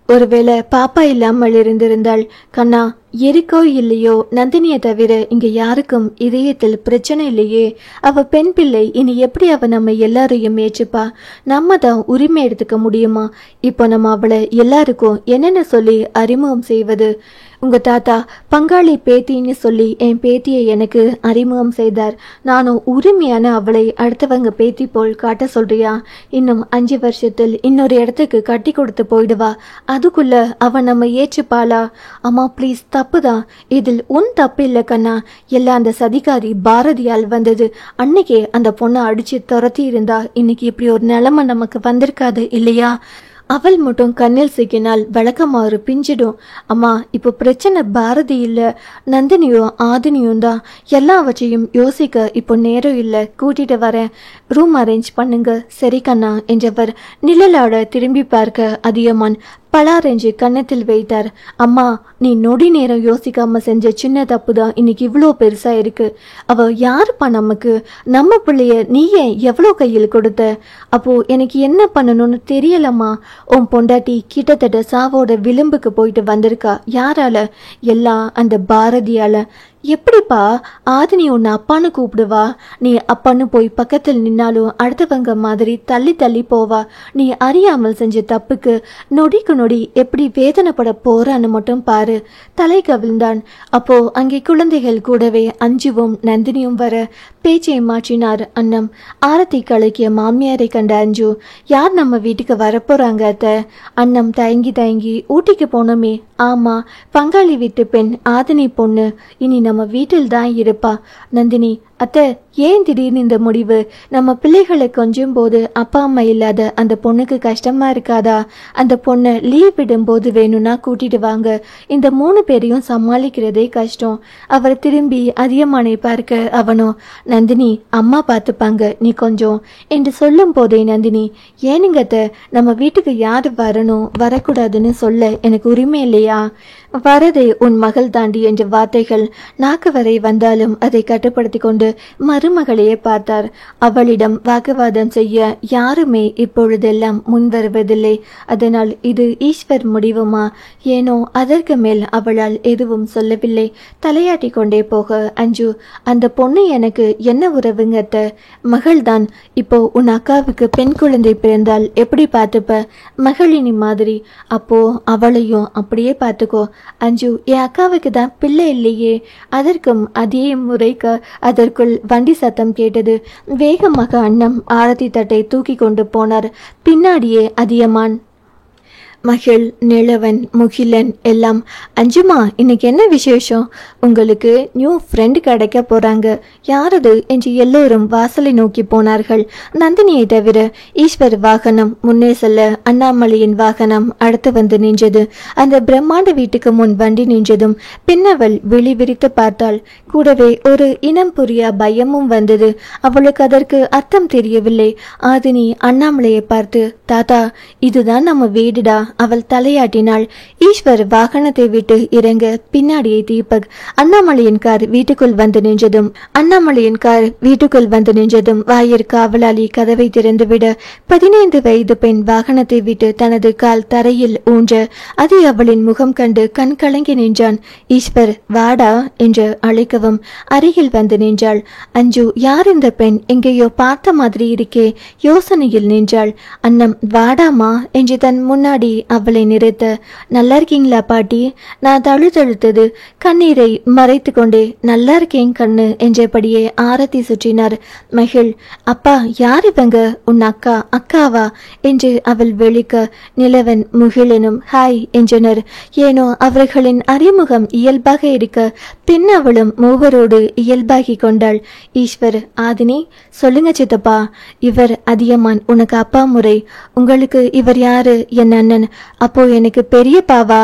ஒருவேளை பாப்பா இல்லாமல் இருந்திருந்தாள். கண்ணா, இருக்கோ இல்லையோ, நந்தினியை தவிர இங்க யாருக்கும் இதயத்தில் பிரச்சனை இல்லையே. அவ பெண் பிள்ளை. இனி எப்படி அவ நம்ம எல்லாரையும் ஏற்றுப்பா? நம்ம தான் உரிமை எடுத்துக்க முடியுமா? இப்போ நம்ம அவளை எல்லாருக்கும் என்னென்ன சொல்லி அறிமுகம் செய்வது? உங்க தாத்தா பங்காளி பேத்தின்னு சொல்லி என் பேத்தியை எனக்கு அறிமுகம் செய்தார். நானும் உரிமையான அவளை அடுத்தவங்க பேத்தி போல் காட்ட சொல்றியா? இன்னும் 5 வருஷத்தில் இன்னொரு இடத்துக்கு கட்டி கொடுத்து போயிடுவா. அதுக்குள்ள அவன் நம்ம ஏற்றுப்பாளா? அம்மா ப்ளீஸ், தப்புதான். இதில் உன் தப்பு இல்லை கண்ணா. எல்லாம் அந்த சதிகாரி பாரதியால் வந்தது. அன்னைக்கே அந்த பொண்ணை அடிச்சு துரத்தி இருந்தா இன்னைக்கு இப்படி ஒரு நிலைமை நமக்கு வந்திருக்காது இல்லையா? அவள் மட்டும் கண்ணில் சிக்கினால் வழக்கமாறு பிஞ்சிடும். அம்மா, இப்போ பிரச்சனை பாரதி இல்ல, நந்தினியும் ஆதினியும் தான். எல்லாவற்றையும் யோசிக்க இப்போ நேரம் இல்லை. கூட்டிட்டு வரேன். ரூம் அரேஞ்ச் பண்ணுங்க. சரி கண்ணா என்றவர் நிழலாட திரும்பி பார்க்க அதியமான் பலாரென்று கன்னத்தில் வைத்தார். அம்மா, நீ நொடி நேரம் யோசிக்காம செஞ்ச சின்ன தப்பு தான் இன்னைக்கு இவ்வளோ பெருசா இருக்கு. அவ யாருப்பா நமக்கு? நம்ம பிள்ளைய நீ ஏன் எவ்வளோ கையில் கொடுத்த? அப்போ எனக்கு என்ன பண்ணணும்னு தெரியலம்மா. உன் பொண்டாட்டி கிட்டத்தட்ட சாவோட விளிம்புக்கு போயிட்டு வந்திருக்கா. யாரால? எல்லாம் அந்த பாரதியால. எப்படிப்பா ஆதினி உன்னை அப்பான்னு கூப்பிடுவா? நீ அப்பான்னு போய் பக்கத்தில் நின்னாலும் அடுத்தவங்க மாதிரி தள்ளி தள்ளி போவா. நீ அறியாமல் செஞ்ச தப்புக்கு நொடிக்கு நொடி எப்படி வேதனைப்பட போறான்னு மட்டும் பாரு. தலை கவிழ்ந்தான். அப்போ அங்கே குழந்தைகள் கூடவே அஞ்சுவும் நந்தினியும் வர பேச்சை மாற்றினார் அண்ணம். ஆரத்தி கலக்கிய மாமியாரை கண்ட அஞ்சு, யார் நம்ம வீட்டுக்கு வரப்போறாங்க அத்தை? அண்ணம் தயங்கி தயங்கி, ஊட்டிக்கு போனோமே. ஆமா, பங்காளி வீட்டு பெண் ஆதினி பொண்ணு இனி நம்ம வீட்டில் தான் இருப்பா. நந்தினி, அத்தை ஏன் திடீர்னு இந்த முடிவு? நம்ம பிள்ளைகளை கொஞ்சம் போது அப்பா அம்மா இல்லாத அந்த பொண்ணுக்கு கஷ்டமா இருக்காதா? அந்த பொண்ணை லீவ் விடும்போது வேணும்னா கூட்டிட்டு வாங்க. இந்த 3 பேரையும் சமாளிக்கிறதே கஷ்டம். அவர் திரும்பி அதியமானை பார்க்க அவனோ, நந்தினி அம்மா பார்த்துப்பாங்க, நீ கொஞ்சம் என்று சொல்லும் போதே நந்தினி, ஏனுங்க அத்தை, நம்ம வீட்டுக்கு யாரு வரணும் வரக்கூடாதுன்னு சொல்ல எனக்கு உரிமை இல்லையா? வரதே உன் மகள் தாண்டி என்ற வார்த்தைகள் நாக்கு வரை வந்தாலும் அதை கட்டுப்படுத்தி கொண்டு மருமகளையே பார்த்தார். அவளிடம் வாக்குவாதம் செய்ய யாருமே இப்பொழுதெல்லாம் முன் வருவதில்லை. அதனால் இது ஈஸ்வர் முடிவுமா ஏனோ அதற்கு மேல் அவளால் எதுவும் சொல்லவில்லை. தலையாட்டி கொண்டே போக, அஞ்சு, அந்த பொண்ணு எனக்கு என்ன உறவுங்க அத்தை? மகள்தான். இப்போ உன் அக்காவுக்கு பெண் குழந்தை பிறந்தால் எப்படி பார்த்துப்ப? மகளினி மாதிரி. அப்போ அவளையும் அப்படியே பார்த்துக்கோ. அஞ்சு, என் அக்காவுக்கு தான் பிள்ளை இல்லையே. அதற்கும் அதே முறைக்க அதற்குள் வண்டி சத்தம் கேட்டது. வேகமாக அண்ணம் ஆரத்தி தட்டை தூக்கி கொண்டு போனார். பின்னாடியே அதியமான், மகிழ், நிலவன், முகிலன் எல்லாம். அஞ்சுமா, இன்னைக்கு என்ன விசேஷம்? உங்களுக்கு நியூ ஃப்ரெண்டு கிடைக்க போறாங்க. யாரது என்று எல்லோரும் வாசலை நோக்கி போனார்கள். நந்தினியை தவிர ஈஸ்வர் வாகனம் முன்னே செல்ல அண்ணாமலையின் வாகனம் அடுத்து வந்து நின்றது. அந்த பிரம்மாண்ட வீட்டுக்கு முன் வண்டி நின்றதும் பின்னவள் விழி விரித்து பார்த்தாள். கூடவே ஒரு இனம் புரியா பயமும் வந்தது. அவளுக்கு அதற்கு அர்த்தம் தெரியவில்லை. ஆதினி அண்ணாமலையை பார்த்து, தாத்தா, இதுதான் நம்ம வீடுடா. அவள் தலையாட்டினாள். ஈஸ்வர் வாகனத்தை விட்டு இறங்க பின்னாடியே தீபக். அண்ணாமலையின் கார் வீட்டுக்குள் வந்து நின்றதும் வாயிற் காவலாளி கதவை திறந்துவிட 15 வயது பெண் வாகனத்தை விட்டு தனது கால் தரையில் ஊன்ற அதை அவளின் முகம் கண்டு கண் கலங்கி நின்றான். ஈஸ்வர், வாடா என்று அழைக்கவும் அருகில் வந்து நின்றாள். அஞ்சு, யார் இந்த பெண்? எங்கேயோ பார்த்த மாதிரி இருக்கே. யோசனையில் நின்றாள். அண்ணம், வாடாமா என்று தன் முன்னாடி அவளை நிறுத்த, நல்லா இருக்கீங்களா பாட்டி? நான் தழுதழுத்தது கண்ணீரை மறைத்து கொண்டே, நல்லா இருக்கேன் கண்ணு என்றபடியே ஆரத்தி சுற்றினார். மகிழ், அப்பா, யார் இவங்க? உன் அக்கா? அக்காவா என்று அவள் வெளிக்க நிலவன் முகிலனும் ஹாய் என்றனர். ஏனோ அவர்களின் அறிமுகம் இயல்பாக இருக்க பின் அவளும் மூவரோடு இயல்பாகி கொண்டாள். ஈஸ்வர், ஆதினி, சொல்லுங்க சித்தப்பா. இவர் அதியமான், உனக்கு அப்பா முறை. உங்களுக்கு இவர் யாரு? என் அண்ணன். அப்போ எனக்கு பெரியப்பாவா?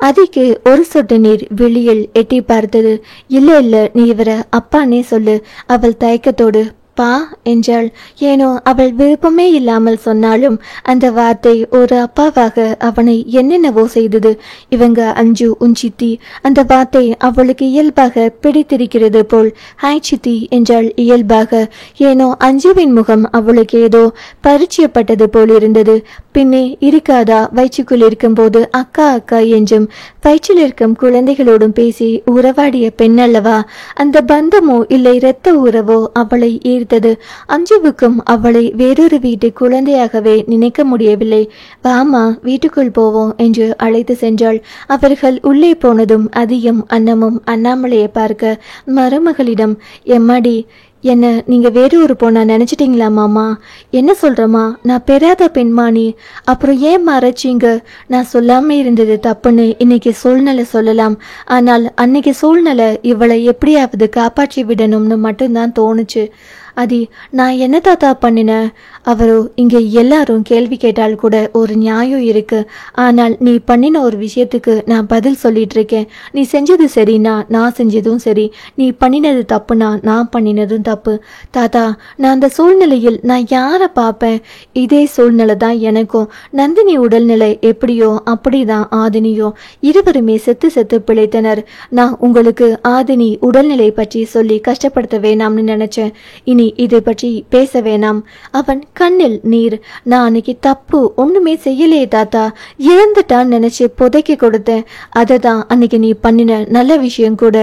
அதிக்கு ஒரு சொட்டு நீர் வெளியில் எட்டி பார்த்தது. இல்ல, நீ இவர அப்பானே சொல்லு. அவள் தயக்கத்தோடு பா என்றாள். ஏனோ அவள் விருப்பமே இல்லாமல் சொன்னாலும் அந்த வார்த்தை ஒரு அப்பாவாக அவனை என்னென்னவோ செய்தது. இவங்க அஞ்சு உன் சித்தி. அந்த வார்த்தை அவளுக்கு இயல்பாக பிடித்திருக்கிறது போல். ஹாய் சித்தி என்றாள் இயல்பாக. ஏனோ அஞ்சுவின் முகம் அவளுக்கு ஏதோ பரிச்சயப்பட்டது போல் இருந்தது. பின்னே இருக்காதா, வயிற்றுக்குள் இருக்கும்போது அக்கா அக்கா என்றும் வயிற்றில் இருக்கும் குழந்தைகளோடும் பேசி உறவாடிய பெண் அல்லவா? அந்த பந்தமோ இல்லை இரத்த உறவோ அவளை ஈர்த்தது. அஞ்சுவுக்கும் அவளை வேறொரு வீட்டு குழந்தையாகவே நினைக்க முடியவில்லை. வாமா, வீட்டுக்குள் போவோம் என்று அழைத்து சென்றாள். அவர்கள் உள்ளே போனதும் அதியும் அன்னமும் அண்ணாமலையை பார்க்க மருமகளிடம், எம்மாடி, என்ன நீங்க வேறு ஒரு பொண்ணா நினைச்சிட்டீங்களா மாமா? என்ன சொல்றமா? நான் பெறாத பெண்மானி. அப்புறம் ஏன் மறைச்சிங்க? நான் சொல்லாம இருந்தது தப்புன்னு இன்னைக்கு சூழ்நிலை சொல்லலாம். ஆனால் அன்னைக்கு சூழ்நிலை இவளை எப்படியாவது காப்பாற்றி விடணும்னு மட்டும்தான் தோணுச்சு. அதி, நான் என்ன தாத்தா பண்ணினேன்? அவரோ, இங்க எல்லாரும் கேள்வி கேட்டால் கூட ஒரு நியாயம் இருக்கு. ஆனால் நீ பண்ணின ஒரு விஷயத்துக்கு நான் பதில் சொல்லிட்டு இருக்கேன். நீ செஞ்சது சரினா நான் செஞ்சதும் சரி, நீ பண்ணினது தப்புனா நான் பண்ணினதும் தப்பு. தாத்தா, நான் அந்த சூழ்நிலையில் நான் யாரை பார்ப்பேன்? இதே சூழ்நிலை தான் எனக்கும். நந்தினி உடல்நிலை எப்படியோ அப்படிதான் ஆதினியோ. இருவருமே செத்து செத்து பிழைத்தனர். நான் உங்களுக்கு ஆதினி உடல்நிலை பற்றி சொல்லி கஷ்டப்படுத்த வேணாம்னு நினைச்சேன். இனி இதை பற்றி பேச வேணாம். அவன் கண்ணில் நீர். நான் அன்னைக்கு தப்பு ஒண்ணுமே செய்யலையே தாத்தா, இறந்துட்டான்னு நினைச்சு புதைக்க கொடுத்தேன். அதை தான் அன்னைக்கு நீ பண்ணின நல்ல விஷயம் கூட.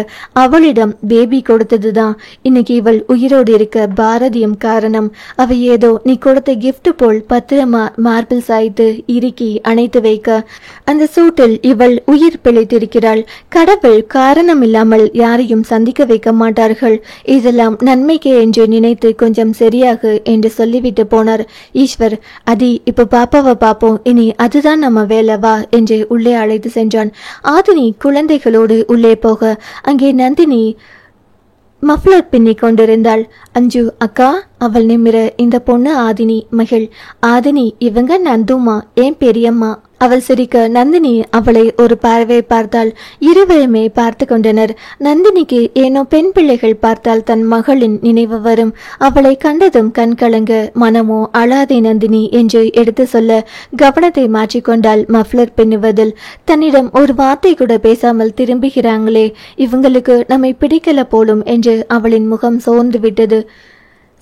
அவளிடம் பேபி கொடுத்ததுதான் இன்னைக்கு இவள் உயிரோடு இருக்க பாரதியம் காரணம். அவ ஏதோ நீ கொடுத்த கிஃப்ட் போல் பத்திரமா மார்பிள் சாய்த்து இறுக்கி அணைத்து வைக்க அந்த சூட்டில் இவள் உயிர் பிழைத்திருக்கிறாள். கடவுள் காரணம் இல்லாமல் யாரையும் சந்திக்க வைக்க மாட்டார்கள். இதெல்லாம் நன்மைக்கே என்று நினைத்து கொஞ்சம் சரியாக என்று சொல்லிவிட்டு போனார் ஈஸ்வர். அதி, இப்ப பாப்பாவை பாப்போம், இனி அதுதான் நம்ம வேலை, வா என்று உள்ளே அழைத்து சென்றான். ஆதினி குழந்தைகளோடு உள்ளே போக அங்கே நந்தினி மஃப்ளர் பின்னி கொண்டிருந்தாள். அஞ்சு அக்கா, அவள் நிமிர, இந்த பொண்ணு ஆதினி மகள். ஆதினி, இவங்க நந்துமா, ஏன் பெரியம்மா. அவள் சிரிக்க நந்தினி அவளை ஒரு பார்வை பார்த்தாள். இருவருமே பார்த்து கொண்டனர். நந்தினிக்கு ஏனோ பெண் பிள்ளைகள் பார்த்தால் தன் மகளின் நினைவு வரும். அவளை கண்டதும் கண் கலங்க, மனமோ அழாதே நந்தினி என்று எடுத்து சொல்ல கவனத்தை மாற்றிக்கொண்டாள் மஃப்ளர் பின்னுவதில். தன்னிடம் ஒரு வார்த்தை கூட பேசாமல் திரும்புகிறாங்களே, இவங்களுக்கு நம்மை பிடிக்கல போலும் என்று அவளின் முகம் சோர்ந்து விட்டது.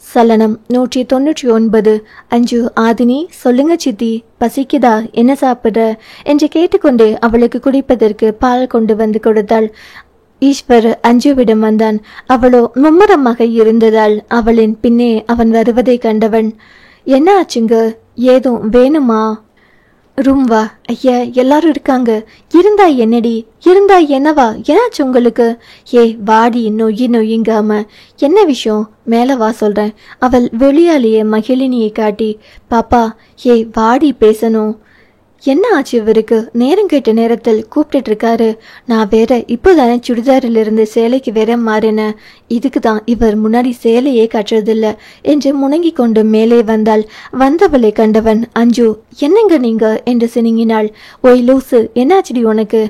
சலனம் 199. அஞ்சு, ஆதினி, சொல்லுங்க சித்தி, பசிக்குதா, என்ன சாப்பிட்ற என்று கேட்டுக்கொண்டு அவளுக்கு குடிப்பதற்கு பால் கொண்டு வந்து கொடுத்தாள். ஈஸ்வர் அஞ்சுவிடம் வந்தான். அவளோ மும்முரமாக இருந்ததால் அவளின் பின்னே அவன் வருவதை கண்டவன், என்ன ஆச்சுங்க, ஏதும் வேணுமா? ரூம் வா. ஐயா, எல்லாரும் இருக்காங்க. இருந்தா என்னடி, இருந்தா என்னவா, என்னாச்சு உங்களுக்கு? ஏ வாடி, நொய்யுங்காம. என்ன விஷயம், மேல வா சொல்றேன். அவள் வெளியாலேயே மகிழினியை காட்டி, பாப்பா, ஏ வாடி பேசணும். என்ன ஆச்சு இவருக்கு? நேரம் கேட்ட நேரத்தில் கூப்பிட்டு இருக்காரு. நான் வேற இப்போதானே சுடிதாரிலிருந்து சேலைக்கு வேற மாறினேன். இதுக்கு தான் இவர் முன்னாடி சேலையே கட்டுறதில்ல என்று முணங்கி கொண்டு மேலே வந்தாள். வந்தவளை கண்டவன், அஞ்சு, என்னங்க நீங்க என்று சினிங்கினாள். ஓய் லூசு, என்னாச்சுடி உனக்கு?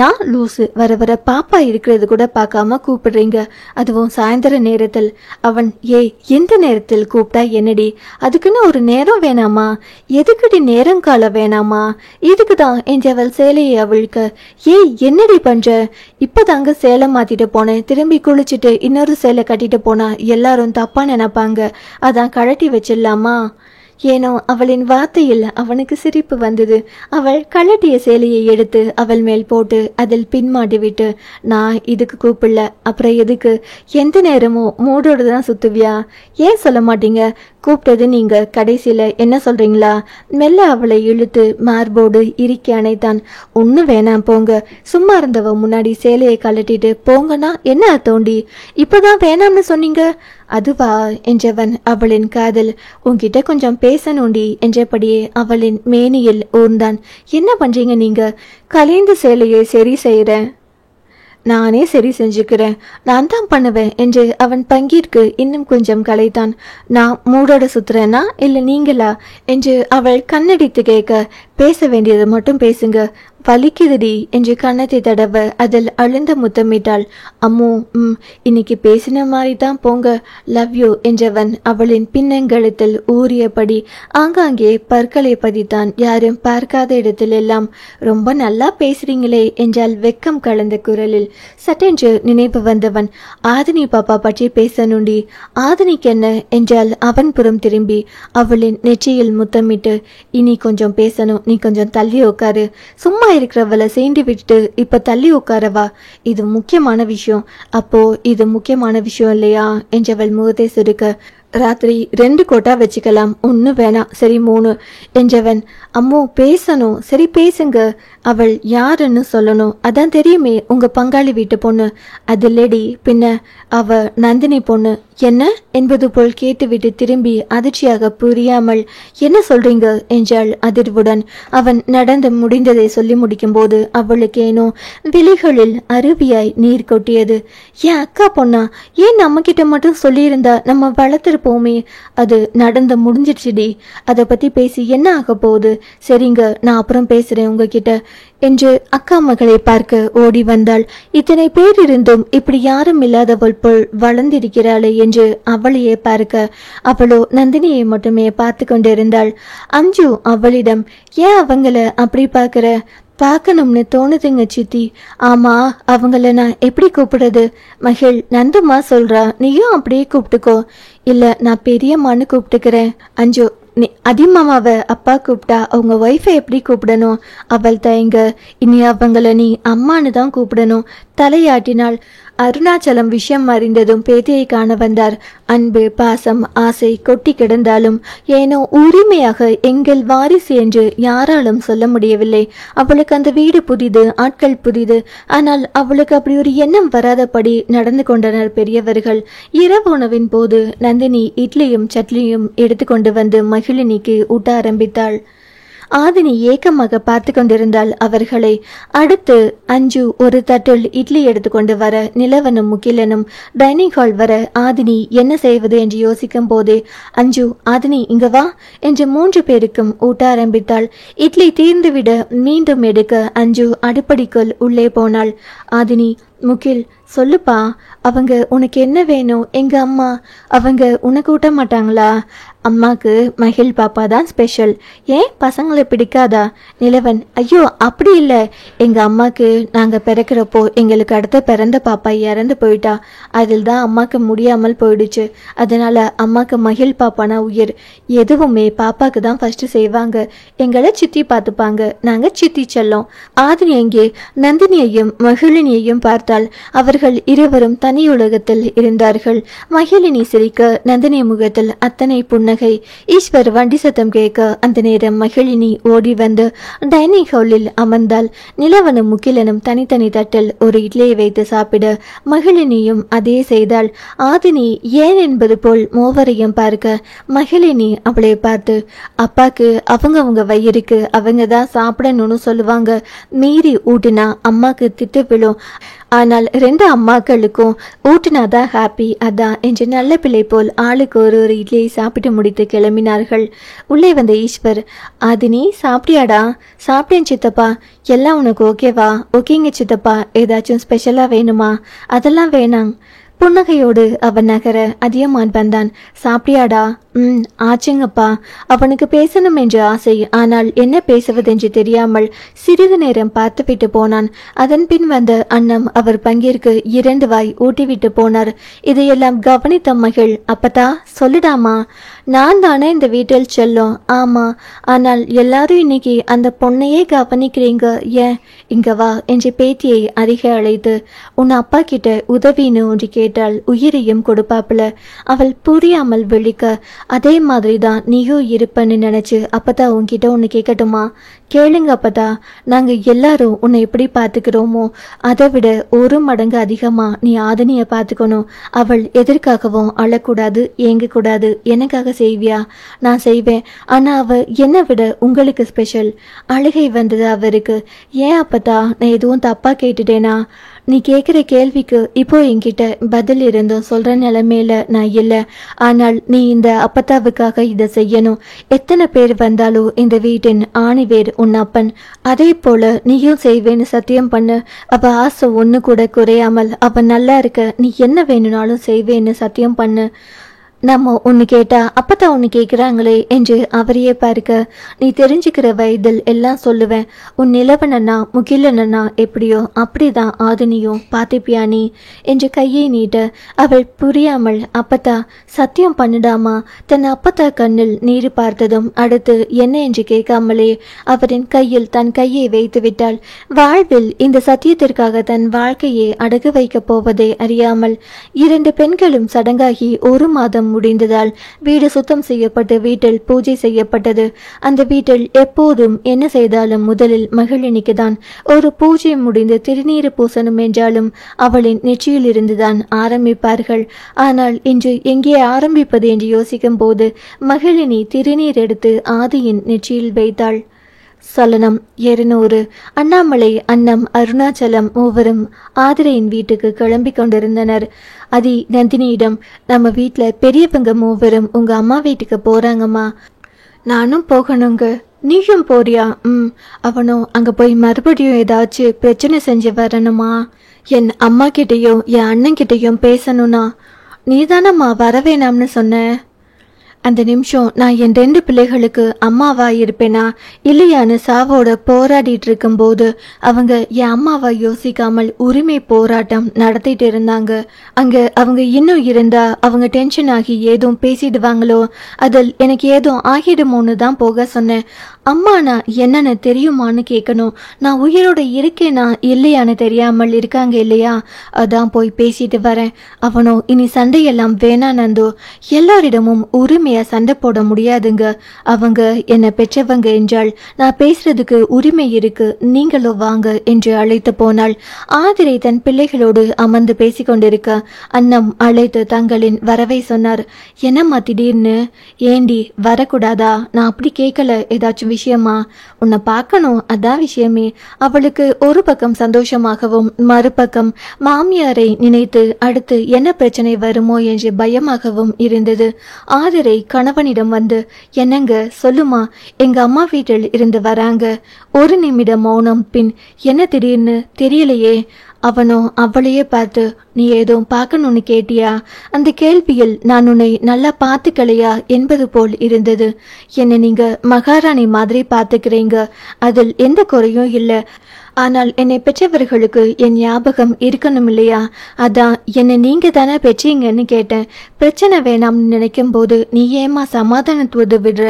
நான் லூசு? வர வர பாப்பா இருக்கிறது கூட பார்க்காம கூப்பிடுறீங்க, அதுவும் சாயந்தர நேரத்தில். அவன், ஏய், எந்த நேரத்தில் கூப்பிட்டா என்னடி? அதுக்குன்னு ஒரு நேரம் வேணாமா? எதுக்குடி நேரம் கால வேணாமா? இதுக்குதான் என்று அவள் சேலையை அவிழ்க்க, ஏய் என்னடி பண்ற? இப்பதாங்க சேலை மாத்திட்டு போனேன். திரும்பி குளிச்சுட்டு இன்னொரு சேலை கட்டிட்டு போனா எல்லாரும் தப்பா நினைப்பாங்க, அதான் கழட்டி வச்சிடலாமா? ஏனோ அவளின் வார்த்தையில் அவனுக்கு சிரிப்பு வந்தது. அவள் கழட்டிய சேலையை எடுத்து அவள் மேல் போட்டு அதில் பின்மாட்டி விட்டு, நான் இதுக்கு கூப்பிடல, அப்புறம் எதுக்கு? எந்த நேரமும் மூடோடு தான் சுத்துவியா? ஏன் சொல்ல மாட்டீங்க? கூப்பிட்டது நீங்க, கடைசியில என்ன சொல்றீங்களா? மெல்ல அவளை இழுத்து மார்போடு இறுக்கி அணைத்தான். ஒன்னும் வேணாம் போங்க. சும்மா இருந்தவ முன்னாடி சேலையை கழட்டிட்டு போங்கன்னா என்ன தோண்டி? இப்பதான் வேணாம்னு சொன்னீங்க. அதுவா என்றவன் அவளின் காதல். உன்கிட்ட கொஞ்சம் பேசணுண்டி என்றபடியே அவளின் மேனியில் ஊர்ந்தான். என்ன பண்றீங்க நீங்க? கலைந்த சேலையை சரி செய்யறேன். நானே சரி செஞ்சுக்கிறேன், நான் தான் பண்ணுவேன் என்று அவன் பங்கிற்கு இன்னும் கொஞ்சம் கலைத்தான். நான் மூடோட சுத்துறேனா இல்லை நீங்களா என்று அவள் கண்ணடித்து கேட்க, பேச வேண்டியது மட்டும் பேசுங்க, வலிக்குதுடி என்று கன்னத்தை தடவ அதில் அழுந்த முத்தமிட்டாள். அம்மோ, இன்னைக்கு பேசின மாதிரி தான் போங்க, லவ் யூ என்றவன் அவளின் பின்னங்கழுத்தில் ஊறியபடி ஆங்காங்கே பற்களை பதித்தான். யாரும் பார்க்காத இடத்தில் எல்லாம். ரொம்ப நல்லா பேசுறீங்களே என்றால் வெக்கம் கலந்த குரலில். சட்டென்று நினைவு வந்தவன், ஆதினி பாப்பா பற்றி பேசணுண்டி. ஆதினிக்கு என்ன என்றால் அவன் புறம் திரும்பி அவளின் நெற்றியில் முத்தமிட்டு, இனி கொஞ்சம் பேசணும், நீ கொஞ்சம் தள்ளி உட்காரு. சும்மா இருக்கிறவளை சேர்ந்து விட்டு இப்ப தள்ளி உட்காரவா? இது முக்கியமான விஷயம். அப்போ இது முக்கியமான விஷயம் இல்லையா என்றவள் முகத்தை சுருக்க, ராத்திரி 2 கோட்டா வச்சுக்கலாம், ஒன்னு வேணாம், சரி 3 என்றவன். அம்மோ பேசணும், சரி பேசுங்க. அவள் யாருன்னு சொல்லணும், அதான் தெரியுமே, உங்க பங்காளி வீட்டு பொண்ணு. அதில்லடி பின்ன, அவ நந்தினி பொண்ணு. என்ன என்பது போல் கேட்டுவிட்டு திரும்பி அதிர்ச்சியாக புரியாமல், என்ன சொல்றீங்க என்றாள் அதிர்வுடன். அவன் நடந்து முடிந்ததை சொல்லி முடிக்கும் போது அவளுக்கு ஏனோ விழிகளில் அருவியாய் நீர் கொட்டியது. ஏன் அக்கா பொண்ணா? ஏன் நம்ம கிட்ட மட்டும் சொல்லியிருந்தா நம்ம வளர்த்திருப்போம் போமே, அது நடந்து முடிஞ்சிடுச்சுடி. அதை பத்தி பேசி என்ன ஆக போகுது? சரிங்க, நான் அப்புறம் பேசுறேன் உங்ககிட்ட என்று அக்கா மகளை பார்க்க ஓடி வந்தாள். இத்தனை பேர் இருந்தும் இப்படி யாரும் இல்லாதவள் போல் வளர்ந்திருக்கிறாளே என்று அவளையே பார்க்க அவளோ நந்தினியை மட்டுமே பார்த்து கொண்டிருந்தாள். அஞ்சு அவளிடம், ஏன் அவங்கள அப்படி பார்க்கிற? பார்க்கணும்னு தோணுதுங்க சித்தி. ஆமா, அவங்கள நான் எப்படி கூப்பிடுறது? மகிழ், நந்துமா சொல்றா, நீயும் அப்படியே கூப்பிட்டுக்கோ. இல்ல, நான் பெரியம்மான்னு கூப்பிட்டுக்கிறேன். அஞ்சு, நீ அதிமாமாவை அப்பா கூப்பிட்டா அவங்க ஒய்ஃபை எப்படி கூப்பிடணும்? அவள் தயங்க, இனி அவங்கள நீ அம்மானு தான் கூப்பிடணும் தலையாட்டினாள். அருணாச்சலம் விஷயம் அறிந்ததும் பேத்தியை காண வந்தார். அன்பு, பாசம், ஆசை கொட்டி கிடந்தாலும் ஏனோ உரிமையாக எங்கள் வாரிசு என்று யாராலும் சொல்ல முடியவில்லை. அவளுக்கு அந்த வீடு புதிது, ஆட்கள் புதிது. ஆனால் அவளுக்கு அப்படி ஒரு எண்ணம் வராதபடி நடந்து கொண்டனர் பெரியவர்கள். இரவு உணவின் போது நந்தினி இட்லியும் சட்லியும் எடுத்துக்கொண்டு வந்து மகிழினிக்கு ஊட்ட ஆரம்பித்தாள். ஆதினி ஏக்கமாக பார்த்து கொண்டிருந்தாள் அவர்களை. அடுத்து அஞ்சு ஒரு தட்டில் இட்லி எடுத்துக்கொண்டு வர நிலவனும் முகிலனும் டைனிங் ஹால் வர ஆதினி என்ன செய்வது என்று யோசிக்கும் போதே, அஞ்சு, ஆதினி இங்க வா என்று 3 பேருக்கும் ஊட்ட ஆரம்பித்தாள். இட்லி தீர்ந்துவிட மீண்டும் எடுக்க அஞ்சு அடுப்படிக்குள் உள்ளே போனாள். ஆதினி, முகில், சொல்லுப்பா, அவங்க உனக்கு என்ன வேணும்? எங்க அம்மா அவங்க உனக்கு ஊட்ட மாட்டாங்களா? அம்மாக்கு மகிழ் பாப்பா தான் ஸ்பெஷல். ஏன் பசங்களை பிடிக்காதா? நிலவன், ஐயோ அப்படி இல்லை. எங்க அம்மாக்கு நாங்க பிறக்கிறப்போ எங்களுக்கு அடுத்த பிறந்த பாப்பா இறந்து போயிட்டா. அதில் தான் அம்மாக்கு முடியாமல் போயிடுச்சு. அதனால அம்மாக்கு மகிழ் பாப்பானா உயிர். எதுவுமே பாப்பாக்கு தான் ஃபர்ஸ்ட் செய்வாங்க. எங்களை சித்தி பார்த்துப்பாங்க. நாங்க சித்தி செல்லம். ஆதினி அங்கே நந்தினியையும் மகிழினியையும் பார்த்தாள். அவர்கள் இருவரும் தனி உலகத்தில் இருந்தார்கள். மகிழினி சிரிக்க நந்தினி முகத்தில் அத்தனை புன்னகை. ஈஸ்வர் வண்டி சத்தம் கேட்க அந்த நேரம் மகிழினி ஓடி வந்து டைனிங் ஹாலில் அமர்ந்தாள். நிலவனும் முகிலனும் தனித்தனி தட்டில் ஒரு இட்லியை வைத்து சாப்பிட மகிழினியும் அதே செய்தாள். ஆதினி ஏன் என்பது போல் மூவரையும் பார்க்க மகிழினி அவளை பார்த்து, அப்பாக்கு அவங்க வயிறுக்கு அவங்க தான் சாப்பிடணும்னு சொல்லுவாங்க. மீறி ஊட்டினா அம்மாக்கு திட்டு விழும். ஆனால் 2 அம்மாக்களுக்கும் ஊட்டினாதான் ஹாப்பி, அதான் என்று நல்ல பிள்ளை போல் ஆளுக்கு ஒரு இட்லியை சாப்பிட்டு முடித்து கிளம்பினார்கள். உள்ளே வந்த ஈஸ்வர், ஆதினி சாப்பிட்டியாடா? சாப்பிட்டேன் சித்தப்பா. எல்லாம் உனக்கு ஓகேவா? ஓகேங்க சித்தப்பா. ஏதாச்சும் ஸ்பெஷலா வேணுமா? அதெல்லாம் வேணாம். புன்னகையோடு அவன் நகர அதியமான் வந்தான். சாப்பிட்டியாடா? ஆச்சுங்கப்பா. அவனுக்கு பேசணும் என்று ஆசை. ஆனால் என்ன பேசுவதென்று தெரியாமல் சிறிது நேரம் பார்த்துவிட்டு போனான். அதன் பின் வந்த அன்னம் அவர் பங்கிற்கு 2 வாய் ஊட்டிவிட்டு போனார். இதையெல்லாம் கவனித்த மகிழ், அப்பதா சொல்லிடாமா, நான் தானே இந்த வீட்டில் செல்லும். ஆமா, ஆனால் எல்லாரும் இன்னைக்கு அந்த பொண்ணையே கவனிக்கிறீங்க. ஏன்? இங்க வா என்று பேத்தியை அருகே அழைத்து, உன் அப்பா கிட்ட உதவின்னு ஒன்று கேட்டாள். உயிரையும் கொடுப்பாப்புல. அவள் புரியாமல் விழிக்க, அதே மாதிரி தான் நீயும் இருப்பன்னு நினைச்சு அப்பதா உன்கிட்ட ஒன்று கேட்கட்டுமா? கேளுங்க அப்பதா. நாங்க எல்லாரும் உன்னை எப்படி பார்த்துக்கிறோமோ அதை விட 1 மடங்கு அதிகமா நீ ஆதினியை பார்த்துக்கணும். அவள் எதற்காகவும் அழக்கூடாது, ஏங்கக்கூடாது. எனக்காக செய்வியா? நான் செய்வேன். ஆனா அவ என்னை விட உங்களுக்கு ஸ்பெஷல். அழுகை வந்தது அவருக்கு. ஏன் அப்பதா, நான் எதுவும் தப்பா கேட்டுட்டேனா? நீ கேட்குற கேள்விக்கு இப்போ என்கிட்ட பதில் இருந்தும் சொல்ற நிலைமையில நான் இல்லை. ஆனால் நீ இந்த அப்பத்தாவுக்காக இதை செய்யணும். எத்தனை பேர் வந்தாலும் இந்த வீட்டின் ஆணிவேர் உன் அப்பன். அதே போல நீயும் செய்வேன்னு சத்தியம் பண்ணு. அவ ஆசை ஒன்று கூட குறையாமல் அவ நல்லா இருக்க நீ என்ன வேணும்னாலும் செய்வேன்னு சத்தியம் பண்ணு. நம்ம ஒன்று கேட்டா அப்பதான் ஒன்று கேட்குறாங்களே என்று அவரையே பார்க்க, நீ தெரிஞ்சுக்கிற வயதில் எல்லாம் சொல்லுவேன். உன் நிலவனண்ணா முகிலனண்ணா எப்படியோ அப்படிதான் ஆதினியும் பார்த்துப்பியா நீ என்று கையை நீட்ட அவள் புரியாமல், அப்பத்தா சத்தியம் பண்ணிடாமா? தன் அப்பத்தா கண்ணில் நீர் பார்த்ததும் அடுத்து என்ன என்று கேட்காமலே அவரின் கையில் தன் கையை வைத்து விட்டாள். வாழ்வில் இந்த சத்தியத்திற்காக தன் வாழ்க்கையை அடகு வைக்கப் போவதை அறியாமல் 2 பெண்களும் சடங்காகி 1 மாதம் முடிந்ததால் வீடு சுத்தம் செய்யப்பட்டு வீட்டில் பூஜை செய்யப்பட்டது. அந்த வீட்டில் எப்போதும் என்ன செய்தாலும் முதலில் மகிழினிக்கு தான். ஒரு பூஜை முடிந்து திருநீர் பூசணும் என்றாலும் அவளின் நெற்றியில் இருந்துதான் ஆரம்பிப்பார்கள். ஆனால் இன்று எங்கே ஆரம்பிப்பது என்று யோசிக்கும் போது மகிழினி திருநீர் எடுத்து ஆதியின் நெற்றியில் வைத்தாள். சலனம் 200. அண்ணாமலை, அன்னம், அருணாச்சலம் மூவரும் ஆதிரையின் வீட்டுக்கு கிளம்பி கொண்டிருந்தனர். அதி நந்தினியிடம், நம்ம வீட்டில் பெரியவங்க மூவரும் உங்க அம்மா வீட்டுக்கு போறாங்கம்மா. நானும் போகணுங்க. நீயும் போறியா? அவனும் அங்க போய் மறுபடியும் ஏதாச்சும் பிரச்சனை செஞ்சு வரணுமா? என் அம்மா கிட்டையும் என் அண்ணன் கிட்டையும் பேசணும்னா நீதானம்மா வர வேணாம்னு சொன்ன. அந்த நிமிஷம் நான் என் 2 பிள்ளைகளுக்கு அம்மாவா இருப்பேனா இல்லையான்னு சாவோட போராடிட்டு இருக்கும்போது அவங்க என் அம்மாவா யோசிக்காமல் உரிமை போராட்டம் நடத்திட்டு இருந்தாங்க. அங்க அவங்க இன்னும் இருந்தா அவங்க டென்ஷன் ஆகி ஏதும் பேசிடுவாங்களோ, அதில் எனக்கு ஏதும் ஆகிடுமோன்னு தான் போக சொன்னேன். அம்மா நான் என்னன்னு தெரியுமான்னு கேட்கணும். நான் உயிரோட இருக்கேனா இல்லையான்னு தெரியாமல் இருக்காங்க இல்லையா, அதான் போய் பேசிட்டு வரேன். அவனோ, இனி சண்டையெல்லாம் வேணா நந்தோ, எல்லாரிடமும் உரிமையா சண்டை போட முடியாதுங்க. அவங்க என்னை பெற்றவங்க என்றால் நான் பேசுறதுக்கு உரிமை இருக்கு, நீங்களோ வாங்க என்று அழைத்து போனாள். ஆதிரை தன் பிள்ளைகளோடு அமர்ந்து பேசிக்கொண்டிருக்க அன்னம் அழைத்து தங்களின் வரவை சொன்னார். என்னம்மா திடீர்னு? ஏண்டி வரக்கூடாதா? நான் அப்படி கேட்கல. ஏதாச்சும் விஷயமா? உன்னை பார்க்கணும், அதான் விஷயமே. அவளுக்கு ஒரு பக்கம் சந்தோஷமாகவும் மறுபக்கம் மாமியாரை நினைத்து அடுத்து என்ன பிரச்சனை வருமோ என்று பயமாகவும் இருந்தது. ஆதிரை கணவனிடம் வந்து, என்னங்க சொல்லுமா, எங்க அம்மா வீட்டில் இருந்து வராங்க. ஒரு நிமிடம் மௌனம். பின், என்ன திடீர்னு? தெரியலையே. அவனோ அவளையே பார்த்து, நீ ஏதோ பார்க்கணும்னு கேட்டியா? அந்த கேள்வியில் நான் உன்னை நல்லா பார்த்துக்கலையா என்பது போல் இருந்தது. என்னை நீங்க மகாராணி மாதிரி பார்த்துக்கிறீங்க, அதில் எந்த குறையும் இல்லை. ஆனால் என்னை பெற்றவர்களுக்கு என் ஞாபகம் இருக்கணும் இல்லையா? அதான் என்னை நீங்க தானே பெற்றீங்கன்னு கேட்டேன். பிரச்சனை வேணாம்னு நினைக்கும் போது நீ ஏமா சமாதானத்துவது விடுற?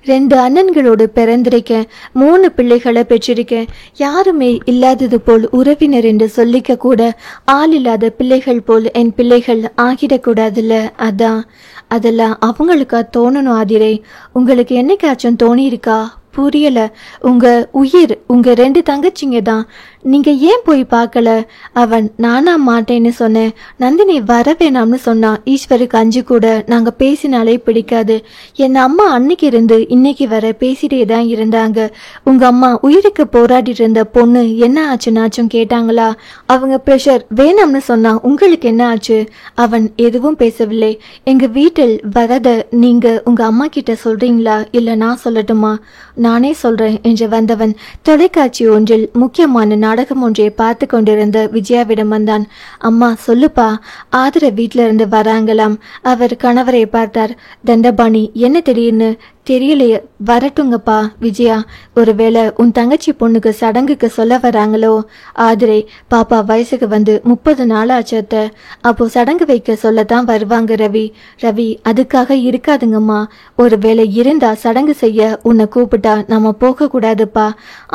2 அண்ணன்களோடு பிறந்திருக்கேன், 3 பிள்ளைகளை பெற்றிருக்கேன். யாருமே இல்லாதது போல் உறவினர் என்று சொல்லிக்க கூட ஆள் இல்லாத பிள்ளைகள் போல் என் பிள்ளைகள் ஆகிடக்கூடாதுல்ல, அதான். அதெல்லாம் அவங்களுக்கா தோணணும் ஆதிரை? உங்களுக்கு என்னைக்காச்சும் தோணி இருக்கா? புரியல. உங்க உயிர் உங்க 2 தங்கச்சிங்க தான், நீங்க ஏன் போய் பார்க்கல? அவன், நானா மாட்டேன்னு சொன்னேன். நந்தினி வர வேணாம்னு சொன்னா. ஈஸ்வருக்கு 5 கூட நாங்க பேசினாலே பிடிக்காது. என் அம்மா அன்னைக்கு இருந்து இன்னைக்கு வர பேசிட்டே தான் இருந்தாங்க. உங்க அம்மா உயிருக்கு போராடிட்டு இருந்த பொண்ணு என்ன ஆச்சுன்னாச்சும் கேட்டாங்களா? அவங்க ப்ரெஷர் வேணாம்னு சொன்னா உங்களுக்கு என்ன ஆச்சு? அவன் எதுவும் பேசவில்லை. எங்க வீட்டில் வரத நீங்க உங்க அம்மா கிட்ட சொல்றீங்களா, இல்ல நான் சொல்லட்டுமா? நானே சொல்றேன் என்று வந்தவன் தொலைக்காட்சி ஒன்றில் முக்கியமான நாடகம் ஒன்றை பார்த்து கொண்டிருந்த விஜயாவிடம் வந்தான். அம்மா சொல்லுப்பா, ஆதிரை வீட்டில இருந்து வராங்களாம். அவர் கணவரை பார்த்தார். தண்டபாணி, என்ன திடீர்னு? தெரியலையே, வரட்டுங்கப்பா. விஜயா, ஒருவேளை உன் தங்கச்சி பொண்ணுக்கு சடங்குக்கு சொல்ல வராங்களோ? ஆதிரை, பாப்பா வயசுக்கு வந்து 30 நாள் ஆச்சத்த. அப்போ சடங்கு வைக்க சொல்லத்தான் வருவாங்க ரவி. ரவி, அதுக்காக இருக்காதுங்கம்மா. ஒருவேளை இருந்தா சடங்கு செய்ய உன்னை கூப்பிட்டா நாம போக கூடாதுப்பா.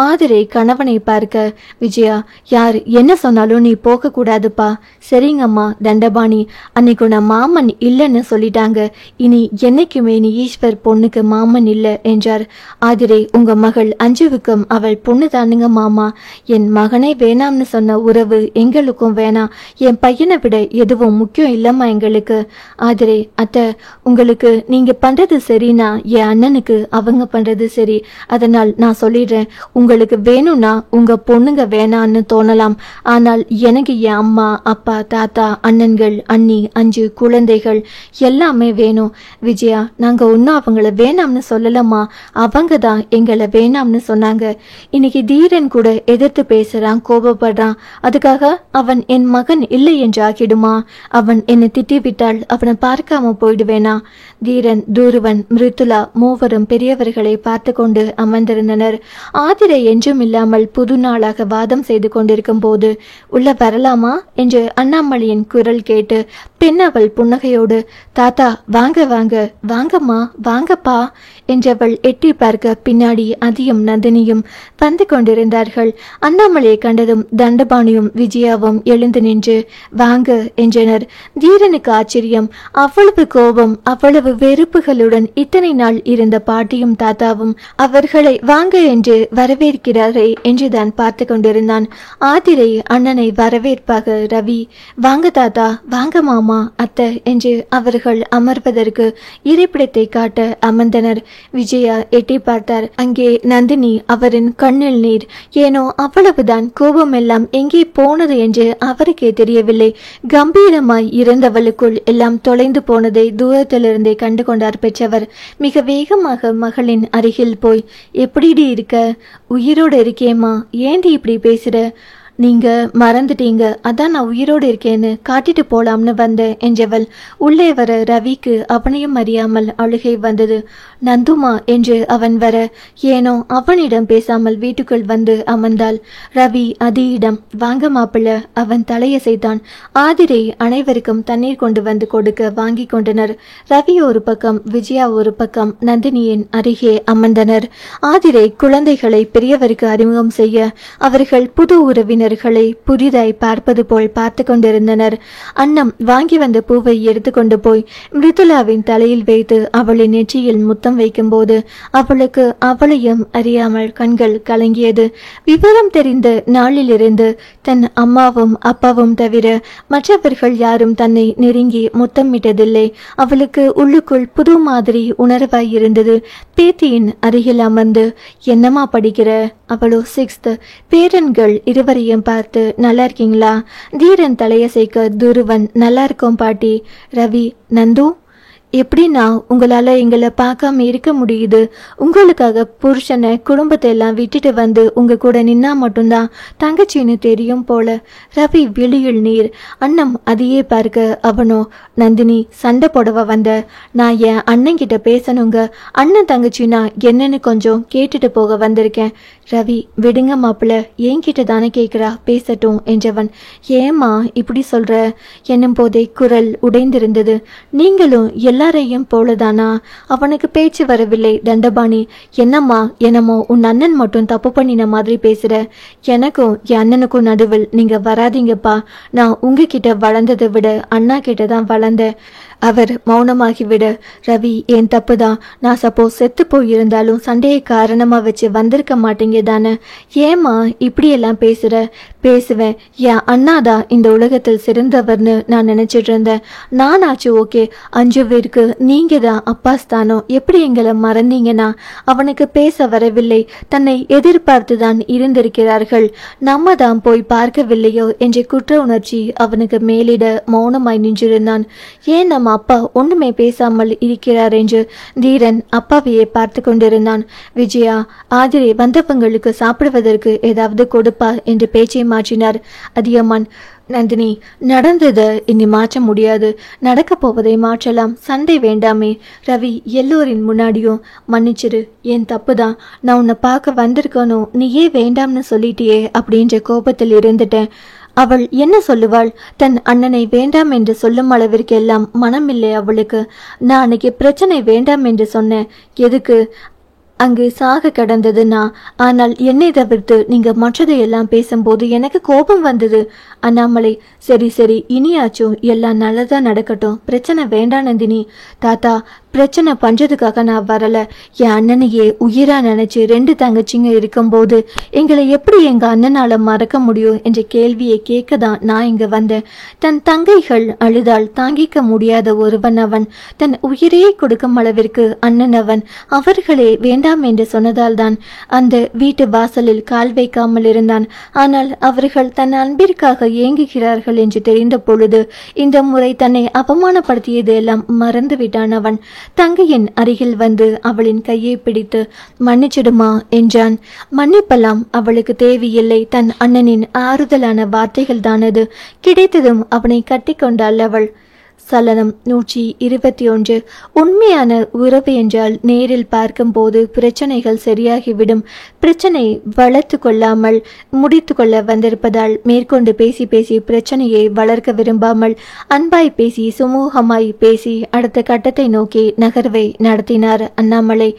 ஆதிரை கணவனை பார்க்க, விஜயா, யார் என்ன சொன்னாலும் நீ போக கூடாதுப்பா. சரிங்கம்மா. தண்டபாணி, அன்னைக்கு உன்னை மாமன் இல்லைன்னு சொல்லிட்டாங்க. இனி என்னைக்குமே நீ ஈஸ்வர் பொண்ணுக்கு மாமன் இல்ல என்றார். ஆதிரை, உங்க மகள் அஞ்சுவுக்கும் அவள் பொண்ணு தானுங்க மாமா. என் மகனை வேணாம்னு சொன்ன உறவு எங்களுக்கும் வேணாம். என் பையனை விட எதுவும் முக்கியம் இல்லம்மா எங்களுக்கு. ஆதிரை, அத்தை, உங்களுக்கு நீங்க பண்றது சரினா என் அண்ணனுக்கு அவங்க பண்றது சரி. அதனால் நான் சொல்லிடுறேன், உங்களுக்கு வேணும்னா உங்க பொண்ணுங்க வேணான்னு தோணலாம். ஆனால் எனக்கு என் அம்மா, அப்பா, தாத்தா, அண்ணன்கள், அண்ணி, 5 குழந்தைகள் எல்லாமே வேணும். விஜயா, நாங்க ஒன்னும் அவங்கள வேணாம்னு சொல்லலம்மா. அவங்க தான் எங்களை வேணாம்னு சொன்னாங்க. இன்னைக்கு தீரன் கூட எதிர்த்து பேசுறான், கோபப்படுறான். அதுக்காக அவன் என் மகன் இல்லை என்று ஆகிடுமா? அவன் என்னை திட்டிவிட்டால் அவனை பார்க்காம போயிடுவேனா? தீரன், துருவன், மிருத்துலா மூவரும் பெரியவர்களை பார்த்து கொண்டு அமர்ந்திருந்தனர். ஆதிரை என்றும் இல்லாமல் புது நாளாக வாதம் செய்து கொண்டிருக்கும் போது, உள்ள வரலாமா என்று அண்ணாமலையின் குரல் கேட்டு பெண் அவள் புன்னகையோடு, தாத்தா வாங்க வாங்க, வாங்கம்மா வாங்கப்பா என்றவள் எட்டி பார்க்க பின்னாடி அதியும் நந்தினியும் வந்து கொண்டிருந்தார்கள். அண்ணாமலையை கண்டதும் தண்டபாணியும் விஜயாவும் எழுந்து நின்று வாங்க என்றனர். தீரனுக்கு ஆச்சரியம். அவ்வளவு கோபம், அவ்வளவு வெறுப்புகளுடன் இத்தனை நாள் இருந்த பாட்டியும் தாத்தாவும் அவர்களை வாங்க என்று வரவேற்கிறாரே என்றுதான் பார்த்து கொண்டிருந்தான். ஆதிரை அண்ணனை வரவேற்பாக ரவி, வாங்க தாத்தா, வாங்க மாமா, அத்தை என்று அவர்கள் அமர்வதற்கு இருப்பிடத்தை காட்ட அமர்ந்தனர். கொண்டனர். விஜயா எட்டி பார்த்தார். அங்கே நந்தினி. அவரின் கண்ணில் நீர். ஏனோ அவ்வளவுதான். கோபம் எல்லாம் எங்கே போனது என்று அவருக்கே தெரியவில்லை. கம்பீரமாய் இருந்தவளுக்குள் எல்லாம் தொலைந்து போனதை தூரத்திலிருந்தே கண்டு கொண்டார் பெற்றவர். மிக வேகமாக மகளின் அருகில் போய், எப்படிடி இருக்க? உயிரோடு இருக்கேம்மா, ஏண்டி இப்படி பேசுற? நீங்க மறந்துட்டீங்க, அதான் நான் உயிரோடு இருக்கேன்னு காட்டிட்டு போலாம்னு வந்தேன் என்றவள் உள்ளே வர ரவிக்கு அவனையும் அறியாமல் அழுகை வந்தது. நந்துமா என்று அவன் வர ஏனோ அவனிடம் பேசாமல் வீட்டுக்குள் வந்து அமர்ந்தாள். ரவி அதியிடம், வாங்க மாப்பிள்ள. அவன் தலையசைத்தான். ஆதிரை அனைவருக்கும் தண்ணீர் கொண்டு வந்து கொடுக்க வாங்கி கொண்டனர். ரவி ஒரு பக்கம், விஜயா ஒரு பக்கம் நந்தினியின் அருகே அமர்ந்தனர். ஆதிரை குழந்தைகளை பெரியவருக்கு அறிமுகம் செய்ய அவர்கள் புது உறவினர் புதிதாய் பார்ப்பது போல் பார்த்து கொண்டிருந்தனர். அன்னம் வாங்கி வந்த பூவை எடுத்துக்கொண்டு போய் மிருதுலாவின் தலையில் வைத்து அவளின் நெற்றியில் முத்தம் வைக்கும் போது அவளுக்கு அவளையும் அறியாமல் கண்கள் கலங்கியது. விவரம் தெரிந்த நாளிலிருந்து தன் அம்மாவும் அப்பாவும் தவிர மற்றவர்கள் யாரும் தன்னை நெருங்கி முத்தமிட்டதில்லை. அவளுக்கு உள்ளுக்குள் புது மாதிரி உணர்வாய் இருந்தது. பேத்தியின் அருகில் அமர்ந்து, என்னம்மா படிக்கிற? அவளோ 6th. பேரன்கள் இருவரையும் பார்த்து, நல்லா இருக்கீங்களா? தீரன் தலையசைக்க துருவன், நல்லா இருக்கோம் பாட்டி. ரவி, நந்து, எப்படின்னா உங்களால எங்களை பார்க்காம இருக்க முடியுது? உங்களுக்காக புருஷனை குடும்பத்தை எல்லாம் விட்டுட்டு வந்து உங்க கூட நின்னா மட்டும்தான் தங்கச்சின்னு தெரியும் போல. ரவி வெளியில் நீர். அண்ணம் அதையே பார்க்க அவனோ, நந்தினி சண்டை போடவா வந்த? நான் என் அண்ணன் கிட்ட பேசணுங்க. அண்ணன் தங்கச்சின்னா என்னன்னு கொஞ்சம் கேட்டுட்டு போக வந்திருக்கேன். ரவி, விடுங்க மாப்பிள்ள, என்கிட்ட தானே கேட்கிறா, பேசட்டும் என்றவன். ஏமா இப்படி சொல்ற என்னும் போதே குரல் உடைந்திருந்தது. நீங்களும் எல்லாரையும் போலதானா? அவனுக்கு பேச்சு வரவில்லை. தண்டபாணி, என்னம்மா, என்னமோ உன் அண்ணன் மட்டும் தப்பு பண்ணின மாதிரி பேசுற. எனக்கும் என் அண்ணனுக்கும் நடுவில் நீங்க வராதீங்கப்பா. நான் உங்ககிட்ட வளர்ந்ததை விட அண்ணா கிட்ட தான் வளர்ந்தேன். அவர் மௌனமாகிவிட, ரவி, என் தப்புதான். நான் சப்போஸ் செத்து போயிருந்தாலும் சண்டையை காரணமா வச்சு வந்திருக்க மாட்டீங்க தானே. ஏமா இப்படியெல்லாம் பேசுற? பேசுவேன். என் அண்ணாதான் இந்த உலகத்தில் சிறந்தவர்னு நான் நினைச்சிட்டு இருந்தேன். நானாச்சு ஓகே, 5 பேருக்கு நீங்க தான் அப்பா ஸ்தானம். எப்படி எங்களை மறந்தீங்கன்னா? அவனுக்கு பேச வரவில்லை. தன்னை எதிர்பார்த்துதான் இருந்திருக்கிறார்கள். நம்ம தான் போய் பார்க்கவில்லையோ என்ற குற்ற உணர்ச்சி அவனுக்கு மேலிட மௌனமாய் நின்றிருந்தான். ஏன் நம்ம அப்பா ஒண்ணுமே பேசாமல் இருக்கிறார் என்று தீரன் அப்பாவையே பார்த்து கொண்டிருந்தான். விஜயா, ஆதிரை வந்தவங்களுக்கு சாப்பிடுவதற்கு ஏதாவது கொடுப்பா என்று பேச்சை மாற்றினார். அதியமான், நந்தினி, நடந்ததை இனி மாற்ற முடியாது. நடக்க போவதை மாற்றலாம். சண்டை வேண்டாமே. ரவி, எல்லோரின் முன்னாடியும் மன்னிச்சிரு, என் தப்புதான். நான் உன்னை பார்க்க வந்திருக்கணும், நீயே வேண்டாம்னு சொல்லிட்டியே அப்படின்ற கோபத்தில் இருந்துட்டேன். அவள் என்ன சொல்லுவாள்? தன் அண்ணனை வேண்டாம் என்று சொல்லும் அளவிற்கு எல்லாம் மனமில்லை அவளுக்கு. நான் அன்னைக்கு பிரச்சனை வேண்டாம் என்று சொன்னேன். எதுக்கு? அங்கு சாக கடந்ததுன்னா. ஆனால் என்னை தவிர்த்து நீங்க மற்றதையெல்லாம் பேசும்போது எனக்கு கோபம் வந்தது. அண்ணாமலை, சரி சரி, இனியாச்சும் எல்லாம் நல்லதா நடக்கட்டும். பிரச்சனை வேண்டாம் நந்தினி. தாத்தா, பிரச்சனை பண்றதுக்காக நான் வரல. என் அண்ணனையே உயிரா நினைச்சு 2 தங்கச்சிங்க இருக்கும்போது எங்களை எப்படி எங்க அண்ணனால மறக்க முடியும் என்ற கேள்வியை கேட்க தான் நான் இங்க வந்தேன். தன் தங்கைகள் அழுதால் தாங்கிக்க முடியாத ஒருவன் அவன். தன் உயிரையே கொடுக்கும் அளவிற்கு அண்ணன் அவன். அவர்களே வேண்டாம் என்று சொன்னதால் தான் அந்த வீட்டு வாசலில் கால் வைக்காமல் இருந்தான். ஆனால் அவர்கள் தன் அன்பிற்காக ஏங்குகிறார்கள் என்று தெரிந்த பொழுது இந்த முறை தன்னை அவமானப்படுத்தியது எல்லாம் மறந்து விட்டான் அவன். தங்கையின் அருகில் வந்து அவளின் கையை பிடித்து, மன்னிச்சிடுமா என்றான். மன்னிப்பெல்லாம் அவளுக்கு தேவையில்லை. தன் அண்ணனின் ஆறுதலான வார்த்தைகள் தான் அது. கிடைத்ததும் அவனை கட்டி கொண்டாள் அவள். சலனம் 121. உண்மையான உறவு என்றால் நேரில் பார்க்கும்போது பிரச்சனைகள் சரியாகிவிடும். பிரச்சனை வளர்த்து கொள்ளாமல் முடித்து கொள்ள வந்திருப்பதால் மேற்கொண்டு பேசி பேசி பிரச்சனையை வளர்க்க விரும்பாமல் அன்பாய் பேசி சுமூகமாய் பேசி அடுத்த கட்டத்தை நோக்கி நகர்வை நடத்தினார் அண்ணாமலை.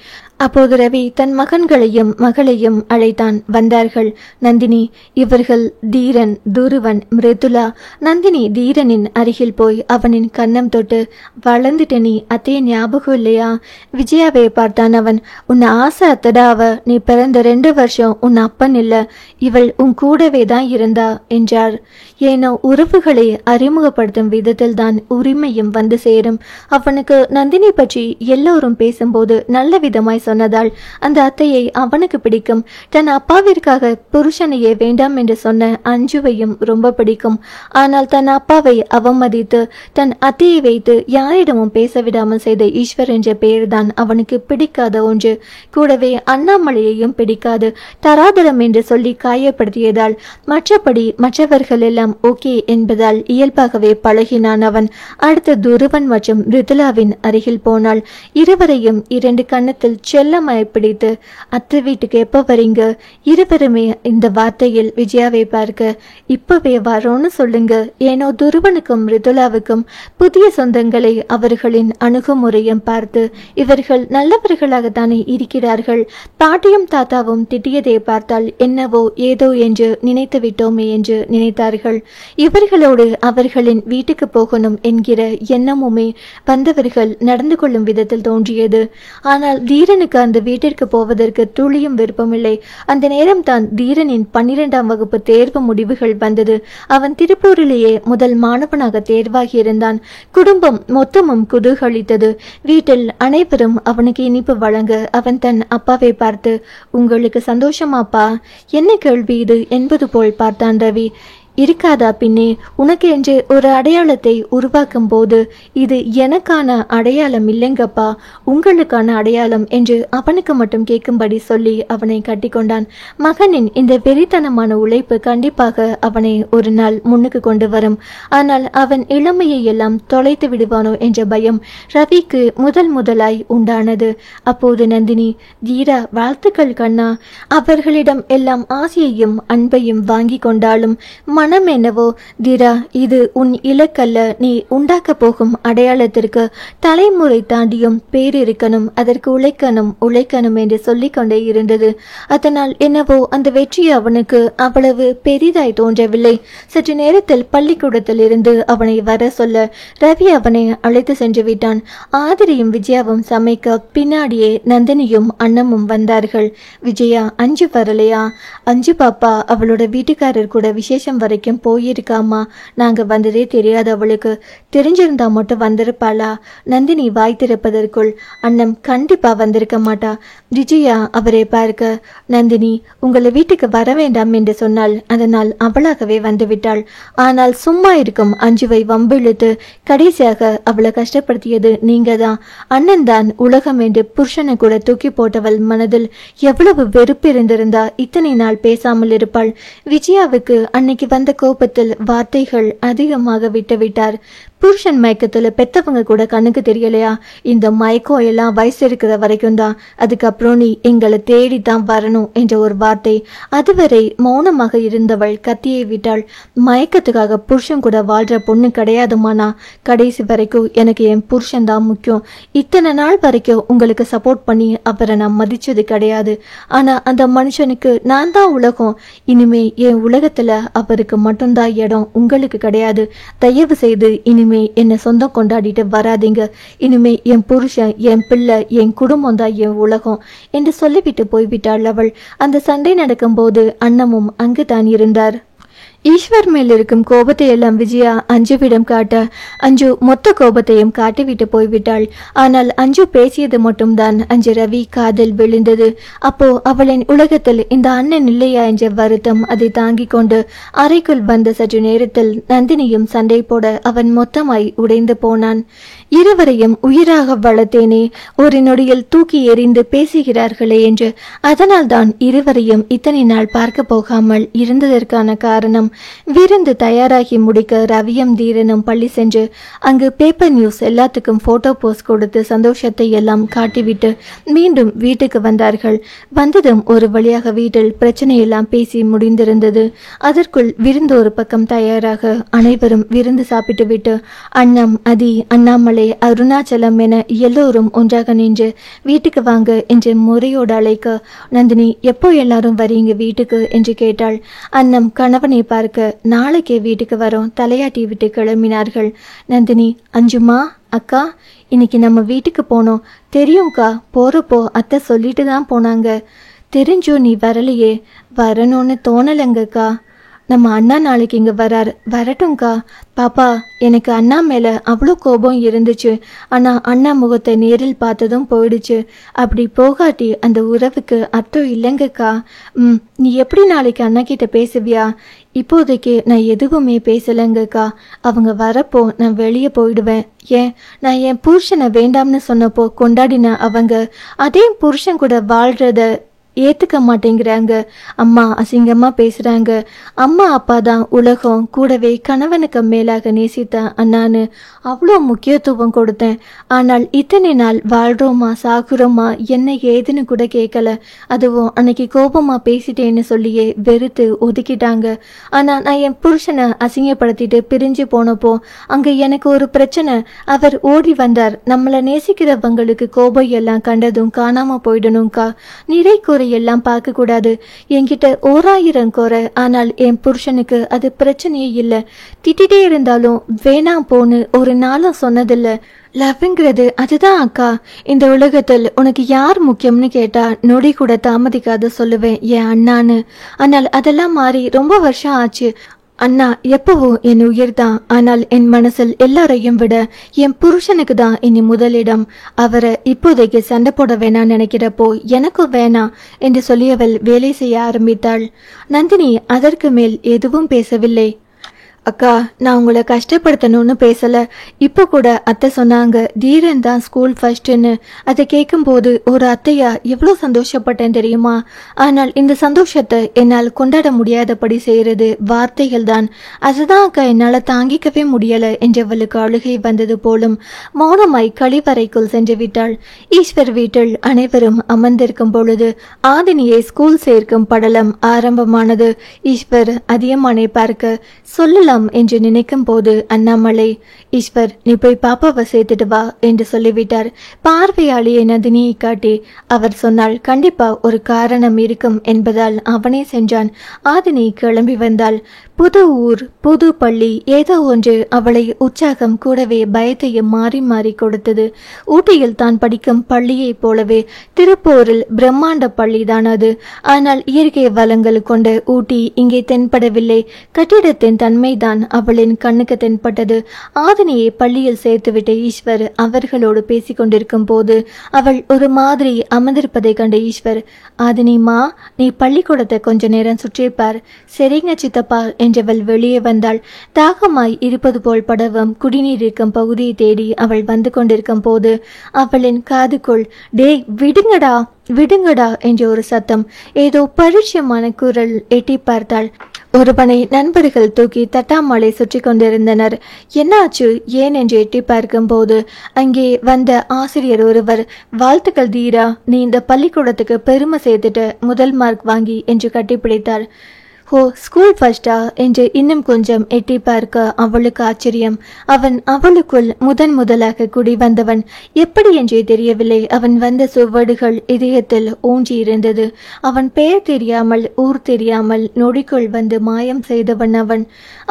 அப்போது ரவி தன் மகன்களையும் மகளையும் அழைத்தான். வந்தார்கள். நந்தினி, இவர்கள் தீரன், துருவன், மிருதுலா. நந்தினி தீரனின் அருகில் போய் அவனின் கன்னம் தொட்டு, வளர்ந்துட்ட நீ, அத்தைய ஞாபகம் இல்லையா? விஜயாவை பார்த்தான் அவன். உன்னை ஆசை அத்தடா அவ. நீ பிறந்த 2 வருஷம் உன் அப்பன் இல்ல, இவள் உன் கூடவே தான் இருந்தா என்றார். ஏனோ உறவுகளை அறிமுகப்படுத்தும் விதத்தில் தான் உரிமையும் வந்து சேரும். அவனுக்கு நந்தினி பற்றி எல்லோரும் பேசும்போது நல்ல விதமாய் சொன்னதால் அந்த அத்தையை அவனுக்கு பிடிக்கும். தன் அப்பாவிற்காக புருஷனையே வேண்டாம் என்று சொன்ன அஞ்சுவையும் ரொம்ப பிடிக்கும். ஆனால் தன் அப்பாவை அவமதித்து தன் அத்தையை வைத்து யாரிடமும் பேச விடாமல் செய்த ஈஸ்வர் என்ற பெயர்தான் அவனுக்கு பிடிக்காத ஒன்று. கூடவே அண்ணாமலையையும் பிடிக்காது. தராதரம் என்று சொல்லி காயப்படுத்தியதால் மற்றபடி மற்றவர்கள் எல்லாம் ஓகே என்பதால் இயல்பாகவே பழகினான் அவன். அடுத்த துருவன் மற்றும் ரிதுலாவின் அருகில் போனாள். இருவரையும் 2 கன்னத்தில் செல்லமாய் பிடித்து, அத்தை வீட்டுக்கு எப்ப வரீங்க? இருவருமே இந்த வார்த்தையில் விஜயாவை பார்க்க, இப்பவே வரோன்னு சொல்லுங்க. ஏனோ துருவனுக்கும் ரிதுலாவுக்கும் புதிய சொந்தங்களை அவர்களின் அணுகுமுறையும் பார்த்து இவர்கள் நல்லவர்களாகத்தானே இருக்கிறார்கள். பாட்டியும் தாத்தாவும் திட்டியதை பார்த்தால் என்னவோ ஏதோ என்று நினைத்து விட்டோமே என்று நினைத்தார்கள். இவர்களோடு அவர்களின் வீட்டுக்கு போகணும் என்கிற எண்ணமுமே வந்தவர்கள் நடந்து கொள்ளும் விதத்தில் தோன்றியது. ஆனால் தீரனுக்கு அந்த வீட்டிற்கு போவதற்கு துளியும் விருப்பமில்லை. அந்த நேரம் தான் தீரனின் 12ஆம் வகுப்பு தேர்வு முடிவுகள் வந்தது. அவன் திருப்பூரிலேயே முதல் மாணவனாக தேர்வாகியிருந்தான். குடும்பம் மொத்தமும் குதூகலித்தது. வீட்டில் அனைவரும் அவனுக்கு இனிப்பு வழங்க அவன் தன் அப்பாவை பார்த்து, உங்களுக்கு சந்தோஷமாப்பா? என்ன கேள்வி இது என்பது போல் பார்த்தான் ரவி. இருக்காதா பின்னே, உனக்கு என்று ஒரு அடையாளத்தை உருவாக்கும் போது இது எனக்கான அடையாளம் இல்லைங்கப்பா, உங்களுக்கான அடையாளம் என்று அவனுக்கு மட்டும் கேட்கும்படி சொல்லி அவனை கட்டிக்கொண்டான். மகனின் இந்த வெறித்தனமான உழைப்பு கண்டிப்பாக அவனை ஒரு நாள் முன்னுக்கு கொண்டு வரும். ஆனால் அவன் இளமையை எல்லாம் தொலைத்து விடுவானோ என்ற பயம் ரவிக்கு முதலாய் உண்டானது. அப்போது நந்தினி, தீரா வாழ்த்துக்கள் கண்ணா. அவர்களிடம் எல்லாம் ஆசையையும் அன்பையும் வாங்கி கொண்டாலும் மனம் என்னவோ, தீரா இது உன் இலக்கல்ல, நீ உண்டாக்க போகும் அடையாளத்திற்கு தலைமுறை தாண்டியும் பேர் இருக்கணும், அதற்கு உழைக்கணும் என்று சொல்லிக்கொண்டே இருந்தது. அதனால் என்னவோ அந்த வெற்றி அவனுக்கு அவ்வளவு பெரிதாய் தோன்றவில்லை. சற்று நேரத்தில் பள்ளிக்கூடத்தில் இருந்து அவனை வர சொல்ல ரவி அவனை அழைத்து சென்று விட்டான். ஆதிரியும் விஜயாவும் சமைக்க பின்னாடியே நந்தினியும் அண்ணமும் வந்தார்கள். விஜயா, அஞ்சு வரலையா? அஞ்சு பாப்பா அவளோட வீட்டுக்காரர் கூட விசேஷம் வரைக்கும் போயிருக்காமா. நாங்க வந்ததே தெரியாது அவளுக்கு. தெரிஞ்சிருந்தா மட்டும் வந்திருப்பாளா? நந்தினி வாய் திறப்பதற்குள், அண்ணம் கண்டிப்பா வந்திருக்க மாட்டா. விஜயா அவரை பார்க்க, நந்தினி உங்களை வீட்டுக்கு வர வேண்டாம் என்று சொன்னாள். அதனால் அவளாகவே வந்துவிட்டாள். ஆனால் சும்மா இருக்கும் அஞ்சுவை வம்பிழுத்து கடைசியாக அவளை கஷ்டப்படுத்தியது நீங்க தான். அண்ணன் தான் உலகம் என்று புருஷனை கூட தூக்கி போட்டவள் மனதில் எவ்வளவு வெறுப்பு இருந்திருந்தா இத்தனை நாள் பேசாமல் இருப்பாள். விஜயாவுக்கு அன்னைக்கு வந்த கோபத்தில் வார்த்தைகள் அதிகமாக விட்டுவிட்டார். புருஷன் மயக்கத்துல பெத்தவங்க கூட கண்ணுக்கு தெரியலையா? இந்த மயக்கம் எல்லாம் வயசு இருக்கிற வரைக்கும் தான், அதுக்கப்புறம் நீ எங்களை தேடித்தான் வரணும் என்ற ஒரு வார்த்தை. அதுவரை மௌனமாக இருந்தவள் கத்தியை விட்டாள். மயக்கத்துக்காக புருஷன் கூட வாழ்ற பொண்ணு கிடையாதுமானா. கடைசி வரைக்கும் எனக்கு என் புருஷன் தான் முக்கியம். இத்தனை நாள் வரைக்கும் உங்களுக்கு சப்போர்ட் பண்ணி அவரை நான் மதிச்சது கிடையாது. ஆனா அந்த மனுஷனுக்கு நான் தான் உலகம். இனிமே என் உலகத்துல அவருக்கு மட்டும்தான் இடம், உங்களுக்கு கிடையாது. தயவு செய்து இனிமே என்னை சொந்தம் கொண்டாடிட்டு வராதிங்க. இனிமே என் புருஷன், என் பிள்ளை, என் குடும்பம் தான் என் உலகம் என்று சொல்லிவிட்டு போய்விட்டாள் அவள். அந்த சண்டை நடக்கும் போது அண்ணமும் அங்குதான் இருந்தார். ஈஸ்வர் மேல் இருக்கும் கோபத்தை எல்லாம் விஜயா அஞ்சுவிடம் காட்ட அஞ்சு மொத்த கோபத்தையும் காட்டிவிட்டு போய்விட்டாள். ஆனால் அஞ்சு பேசியது மட்டும்தான் அஞ்சு ரவி காதில் விழுந்தது. அப்போ அவளின் உலகத்தில் இந்த அண்ணன் இல்லையா என்ற வருத்தம் அதை தாங்கிக் கொண்டு அறைக்குள் வந்த சற்று நேரத்தில் நந்தினியும் சண்டை போட அவன் மொத்தமாய் உடைந்து போனான். இருவரையும் உயிராக வளர்த்தேனே, ஒரு நொடியில் தூக்கி எறிந்து பேசுகிறார்களே என்று. அதனால் தான் இருவரையும் இத்தனை நாள் பார்க்க போகாமல் இருந்ததற்கான காரணம். விருந்து தயாராகி முடிக்க ரவியும் தீரனும் பள்ளி சென்று அங்கு பேப்பர் நியூஸ் எல்லாத்துக்கும் போட்டோ போஸ்ட் கொடுத்து சந்தோஷத்தை எல்லாம் காட்டிவிட்டு மீண்டும் வீட்டுக்கு வந்தார்கள். வந்ததும் ஒரு வழியாக வீட்டில் பிரச்சனையெல்லாம் பேசி முடிந்திருந்தது. அதற்குள் விருந்து ஒரு பக்கம் தயாராக அனைவரும் விருந்து சாப்பிட்டு விட்டு அண்ணம், அதி, அண்ணாமலை, அருணாச்சலம் என எல்லோரும் ஒன்றாக நின்று வீட்டுக்கு வாங்க என்று முறையோடு அழைக்க, நந்தினி எப்போ எல்லாரும் வரீங்க வீட்டுக்கு என்று கேட்டாள். அண்ணம் கணவனை பார்க்க நாளைக்கே வீட்டுக்கு வரோம் தலையாட்டி விட்டு கிளம்பினார்கள். நந்தினி, அஞ்சுமா அக்கா, இன்னைக்கு நம்ம வீட்டுக்கு போனோம். தெரியும்க்கா, போறப்போ அத்தை சொல்லிட்டு தான் போனாங்க. தெரிஞ்சும் நீ வரலையே. வரணும்னு தோணலங்கக்கா. நம்ம அண்ணா நாளைக்கு இங்கே வரட்டும்க்கா. பாப்பா, எனக்கு அண்ணா மேலே அவ்வளோ கோபம் இருந்துச்சு. ஆனால் அண்ணா முகத்தை நேரில் பார்த்ததும் போயிடுச்சு. அப்படி போகாட்டி அந்த உறவுக்கு அர்த்தம் இல்லைங்கக்கா. நீ எப்படி நாளைக்கு அண்ணா கிட்ட பேசுவியா? இப்போதைக்கு நான் எதுவுமே பேசலைங்கக்கா. அவங்க வரப்போ நான் வெளியே போயிடுவேன். ஏன், நான் என் புருஷனை வேண்டாம்னு சொன்னப்போ கொண்டாடின அவங்க அதே புருஷன் கூட வாழ்றத ஏத்துக்க மாட்டேங்கிறாங்க. அம்மா அசிங்கமா பேசுறாங்க. அம்மா அப்பா தான் உலகம், கூடவே கணவனுக்கு மேலாக நேசித்த அண்ணான்னு அவ்வளோ முக்கியத்துவம் கொடுத்தேன். ஆனால் இத்தனை நாள் வாழ்றோமா சாகுறோமா என்ன ஏதுன்னு கூட கேட்கல. அதுவும் அன்னைக்கு கோபமா பேசிட்டேன்னு சொல்லியே வெறுத்து ஒதுக்கிட்டாங்க. ஆனா நான் என் புருஷனை அசிங்கப்படுத்திட்டு பிரிஞ்சு போனப்போ அங்க எனக்கு ஒரு பிரச்சனை. அவர் ஓடி வந்தார். நம்மளை நேசிக்கிறவங்களுக்கு கோபம் எல்லாம் கண்டதும் காணாம போயிடணும்க்கா. நிறை எல்லாம் பார்க்க கூடாது. என்கிட்ட 1000 குறை. ஆனால் என் புருஷனுக்கு அது பிரச்சனையே இல்லை. திட்டிகிட்டே இருந்தாலும் வேணாம் போன்னு ஒரு நாளும் சொன்னதில்லை. லவ்ங்கிறது அதுதான் அக்கா. இந்த உலகத்தில் உனக்கு யார் முக்கியம்னு கேட்டா நொடி கூட தாமதிக்காத சொல்லுவேன் என் அண்ணான்னு. ஆனால் அதெல்லாம் மாறி ரொம்ப வருஷம் ஆச்சு. அண்ணா எப்பவும் என் உயிர் தான். ஆனால் என் மனசில் எல்லாரையும் விட என் புருஷனுக்கு தான் இனி முதலிடம். அவரை இப்போதைக்கு சண்டை போட வேணாம் நினைக்கிறப்போ எனக்கும் வேணாம் என்று சொல்லியவள் வேலை செய்ய ஆரம்பித்தாள். நந்தினி அதற்கு மேல் எதுவும் பேசவில்லை. அக்கா, நான் உங்களை கஷ்டப்படுத்தணும்னு பேசல. இப்போ கூட அத்தை சொன்னாங்க தீரன் தான் ஸ்கூல் ஃபர்ஸ்ட்னு. அதை கேட்கும்போது ஒரு அத்தையா எவ்வளோ சந்தோஷப்பட்டேன் தெரியுமா? ஆனால் இந்த சந்தோஷத்தை என்னால் கொண்டாட முடியாதபடி செய்யறது வார்த்தைகள் தான். அதுதான் அக்கா என்னால் தாங்கிக்கவே முடியல என்றவளுக்கு அழுகை வந்தது போலும் மௌனமாய் கழிவறைக்குள் சென்று விட்டாள். ஈஸ்வர் வீட்டில் அனைவரும் அமர்ந்திருக்கும் பொழுது ஆதினியை ஸ்கூல் சேர்க்கும் படலம் ஆரம்பமானது. ஈஸ்வர் அதியமானை பார்க்க சொல்லலாம் என்று நினைக்கும் போது அண்ணாமலை, ஈஸ்வர் நீ போய் பாப்பாவை சேர்த்துட்டு வா என்று சொல்லிவிட்டார். பார்வையாளியை நந்தினியை காட்டி அவர் சொன்னால் கண்டிப்பா ஒரு காரணம் இருக்கும் என்பதால் அவனே சென்றான். ஆதினி கிளம்பி வந்தாள். புது ஊர், புது பள்ளி, ஏதோ ஒன்று அவளை உற்சாகம் கூடவே பயத்தையும் மாறி மாறி கொடுத்தது. ஊட்டியில் தான் படிக்கும் பள்ளியைப் போலவே திருப்பூரில் பிரம்மாண்ட பள்ளிதான் அது. ஆனால் இயற்கை வளங்கள் கொண்ட ஊட்டி இங்கே தென்படவில்லை. கட்டிடத்தின் தன்மைதான் அவளின் கண்ணுக்கு தென்பட்டது. ஆதினியை பள்ளியில் சேர்த்துவிட்ட ஈஸ்வர் அவர்களோடு பேசிக் கொண்டிருக்கும் போது அவள் ஒரு மாதிரி அமர்ந்திருப்பதை கண்ட ஈஸ்வர், ஆதினிமா, நீ பள்ளிக்கூடத்தை கொஞ்ச நேரம் சுற்றிப்பார். சரிங்க சித்தப்பா என்றவள் வெளியே வந்தாள். தாகமாய் இருப்பது போல் படவும் குடிநீர் இருக்கும் பகுதியை தேடி அவள் வந்து கொண்டிருக்கும் போது அவளின் காதுக்குள், டே விடுங்கடா விடுங்கடா என்ற ஒரு சத்தம். ஏதோ பரிச்சயமான குரல். எட்டி பார்த்தாள். ஒருவனை நண்பர்கள் தூக்கி தட்டாமலை சுற்றி கொண்டிருந்தனர். என்னாச்சு ஏன் என்று எட்டி பார்க்கும் போது அங்கே வந்த ஆசிரியர் ஒருவர், வாழ்த்துக்கள் தீரா, நீ இந்த பள்ளிக்கூடத்துக்கு பெருமை சேர்த்துட்ட, முதல் மார்க் வாங்கி என்று கட்டிப்பிடித்தார். ஓ, ஸ்கூல் ஃபர்ஸ்டா என்று இன்னும் கொஞ்சம் எட்டி பார்க்க அவளுக்கு ஆச்சரியம். அவன் அவளுக்குள் முதலாக குடி வந்தவன். எப்படி என்றே தெரியவில்லை. அவன் வந்த சுவடுகள் இதயத்தில் ஊன்றி இருந்தது. அவன் பெயர் தெரியாமல் ஊர் தெரியாமல் நொடிக்குள் வந்து மாயம் செய்தவன் அவன்.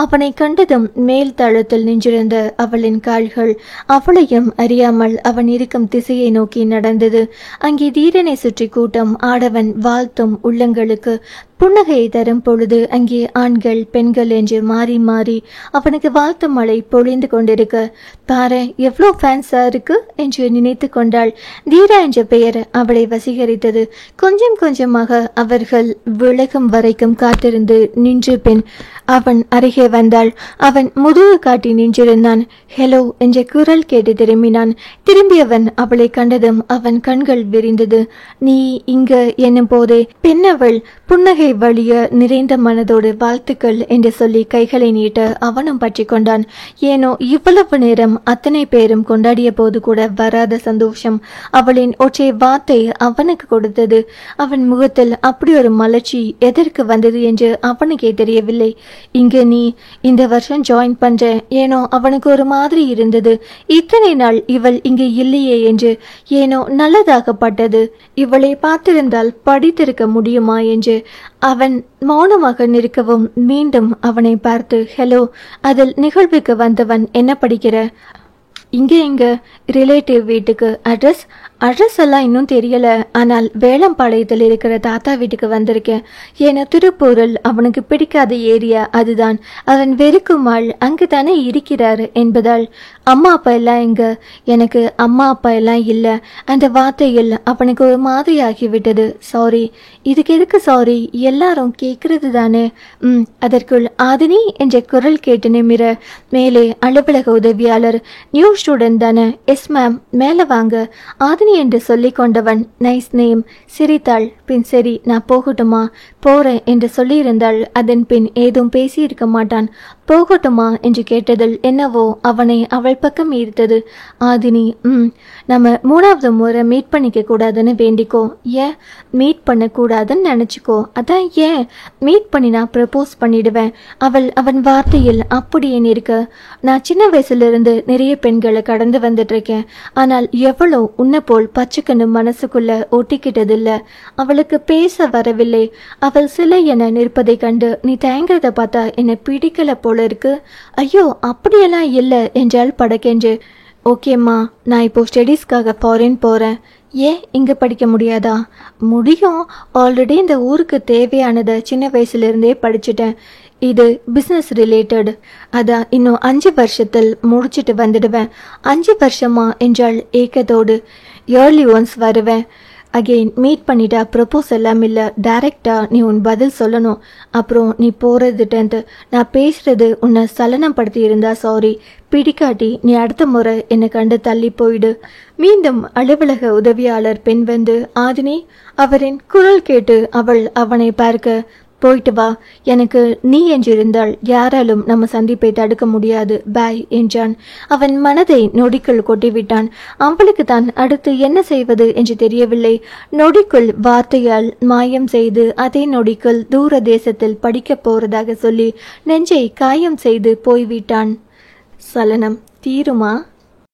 அவனை கண்டதும் மேல் தளத்தில் நின்றிருந்த அவளின் கால்கள் அவளையும் அறியாமல் அவன் இருக்கும் திசையை நோக்கி நடந்தது. அங்கே தீரனை சுற்றி கூட்டம் ஆடவன் வாழ்த்தும் உள்ளங்களுக்கு புன்னகையை தரும் பொழுது அங்கே ஆண்கள் பெண்கள் என்று மாறி மாறி அவனுக்கு வாழ்த்து மழை பொழிந்து கொண்டிருக்க, பாரு எவ்வளோ ஃபேன்ஸா இருக்கு என்று நினைத்து கொண்டாள். தீரா என்ற பெயர் அவளை வசீகரித்தது. கொஞ்சம் கொஞ்சமாக அவர்கள் விலகும் வரைக்கும் காத்திருந்து நின்று பின் அவன் அருகே வந்தாள். அவன் முதுகு காட்டி நின்றிருந்தான். ஹலோ என்ற குரல் கேட்டு திரும்பினான். திரும்பியவன் அவளை கண்டதும் அவன் கண்கள் விரிந்தது. நீ இங்க என்னும் போதே பெண்ணவள் புன்னகை கண்களை வழிய நிறைந்த மனதோடு வாழ்த்துக்கள் என்று சொல்லி கைகளை நீட்ட அவனும் பற்றி கொண்டான். ஏனோ இவ்வளவு நேரம் அத்தனை பேரும் கொண்டாடிய போது கூட வராத சந்தோஷம் அவளின் ஒற்றை வார்த்தை அவனுக்கு கொடுத்தது. அவன் முகத்தில் அப்படி ஒரு மலர்ச்சி எதற்கு வந்தது என்று அவனுக்கே தெரியவில்லை. இங்க நீ இந்த வருஷம் ஜாயின் பண்ற ஏனோ அவனுக்கு ஒரு மாதிரி இருந்தது. இத்தனை நாள் இவள் இங்கு இல்லையே என்று ஏனோ நல்லதாகப்பட்டது. இவளை பார்த்திருந்தால் படித்திருக்க முடியுமா என்று அவன் மௌனமாக நிற்கவும் மீண்டும் அவனை பார்த்து ஹலோ, அதில் நிகழ்வுக்கு வந்தவன் என்ன படிக்கிற? இங்க ரிலேட்டிவ் வீட்டுக்கு. அட்ரஸ் எல்லாம் இன்னும் தெரியல, ஆனால் வேளம்பாளையத்தில் இருக்கிற தாத்தா வீட்டுக்கு வந்திருக்கேன். ஏன்னா திருப்பூரில் அவனுக்கு பிடிக்காத ஏரியா அதுதான். அவன் வெறுக்கும் ஆள் அங்குதானே இருக்கிறார் என்பதால் அம்மா அப்பா எல்லாம் எங்க? எனக்கு அம்மா அப்பா எல்லாம் இல்லை. அந்த வார்த்தையில் அவனுக்கு ஒரு மாதிரி ஆகிவிட்டது. சாரி. இதுக்கு எதுக்கு சாரி? எல்லாரும் கேட்கறது தானே. அதற்குள் ஆதினி என்ற குரல் கேட்டு நிமிர மேலே அலுவலக உதவியாளர் நியூ ஸ்டூடெண்ட் தானே? எஸ் மேம், மேலே வாங்க ஆதினி என்று சொல்லிக் கொண்டவன் நைஸ் நேம் சிரித்தாள். பின் சரி நான் போகட்டுமா? போறேன் என்று சொல்லியிருந்தாள். அதன் பின் ஏதும் பேசியிருக்க மாட்டான். போகட்டுமா என்று கேட்டதில் என்னவோ அவனை அவள் பக்கம் ஈர்த்தது. ஆதினி நம்ம 3வது முறை மீட் பண்ணிக்க கூடாதுன்னு வேண்டிக்கோ. ஏன் மீட் பண்ணக்கூடாதுன்னு நினைச்சுக்கோ. அதான் ஏன் மீட் பண்ணி நான் ப்ரப்போஸ் பண்ணிடுவேன். அவன் வார்த்தையில் அப்படியே இருக்க. நான் சின்ன வயசுல நிறைய பெண்களை கடந்து வந்துட்டு இருக்கேன். ஆனால் எவ்வளோ உன்னை போல் பச்சைக்கண்ணு மனசுக்குள்ள ஒட்டிக்கிட்டதில்ல. அவளுக்கு பேச வரவில்லை. அவள் சிலை என நிற்பதை கண்டு நீ தயங்குறத பார்த்தா என்னை பிடிக்கல போல இருக்கு. ஐயோ அப்படியெல்லாம் இல்லை என்றால் படக்கென்று. ஓகேம்மா, நான் இப்போ ஸ்டடீஸ்க்காக ஃபாரின் போறேன். ஏன் இங்க படிக்க முடியாதா? முடியும். ஆல்ரெடி இந்த ஊருக்கு தேவையானதை சின்ன வயசுல படிச்சுட்டேன். இது பிஸ்னஸ் ரிலேட்டட். அதான் இன்னும் 5 வருஷத்தில் முடிச்சுட்டு வந்துடுவேன். 5 வருஷமா என்றால் ஏக்கத்தோடு. இயர்லி ஒன்ஸ் வருவேன். அகெயின் மீட் பண்ணிட்டா ப்ரப்போஸ் எல்லாம் இல்லை. டைரக்டா நீ உன் பதில் சொல்லணும். அப்புறம் நீ போறதுட்டு நான் பேசுறது உன்னை சலனம் படுத்தி இருந்தா சாரி. பிடிக்காட்டி நீ அடுத்த முறை என்னை கண்டு தள்ளி போயிடு. மீண்டும் அலுவலக உதவியாளர் பெண் வந்து ஆதினி. அவரின் குரல் கேட்டு அவள் அவனை பார்க்க போயிட்டு வா. எனக்கு நீ என்றிருந்தால் யாராலும் நம்ம சந்திப்பை தடுக்க முடியாது. பாய் என்றான். அவன் மனதை நொடிக்குள் கொட்டிவிட்டான். அவளுக்கு தான் அடுத்து என்ன செய்வது என்று தெரியவில்லை. நொடிக்குள் வார்த்தையால் மாயம் செய்து அதே நொடிக்குள் தூர தேசத்தில் படிக்க போறதாக சொல்லி நெஞ்சை காயம் செய்து போய்விட்டான். சலனம் தீருமா?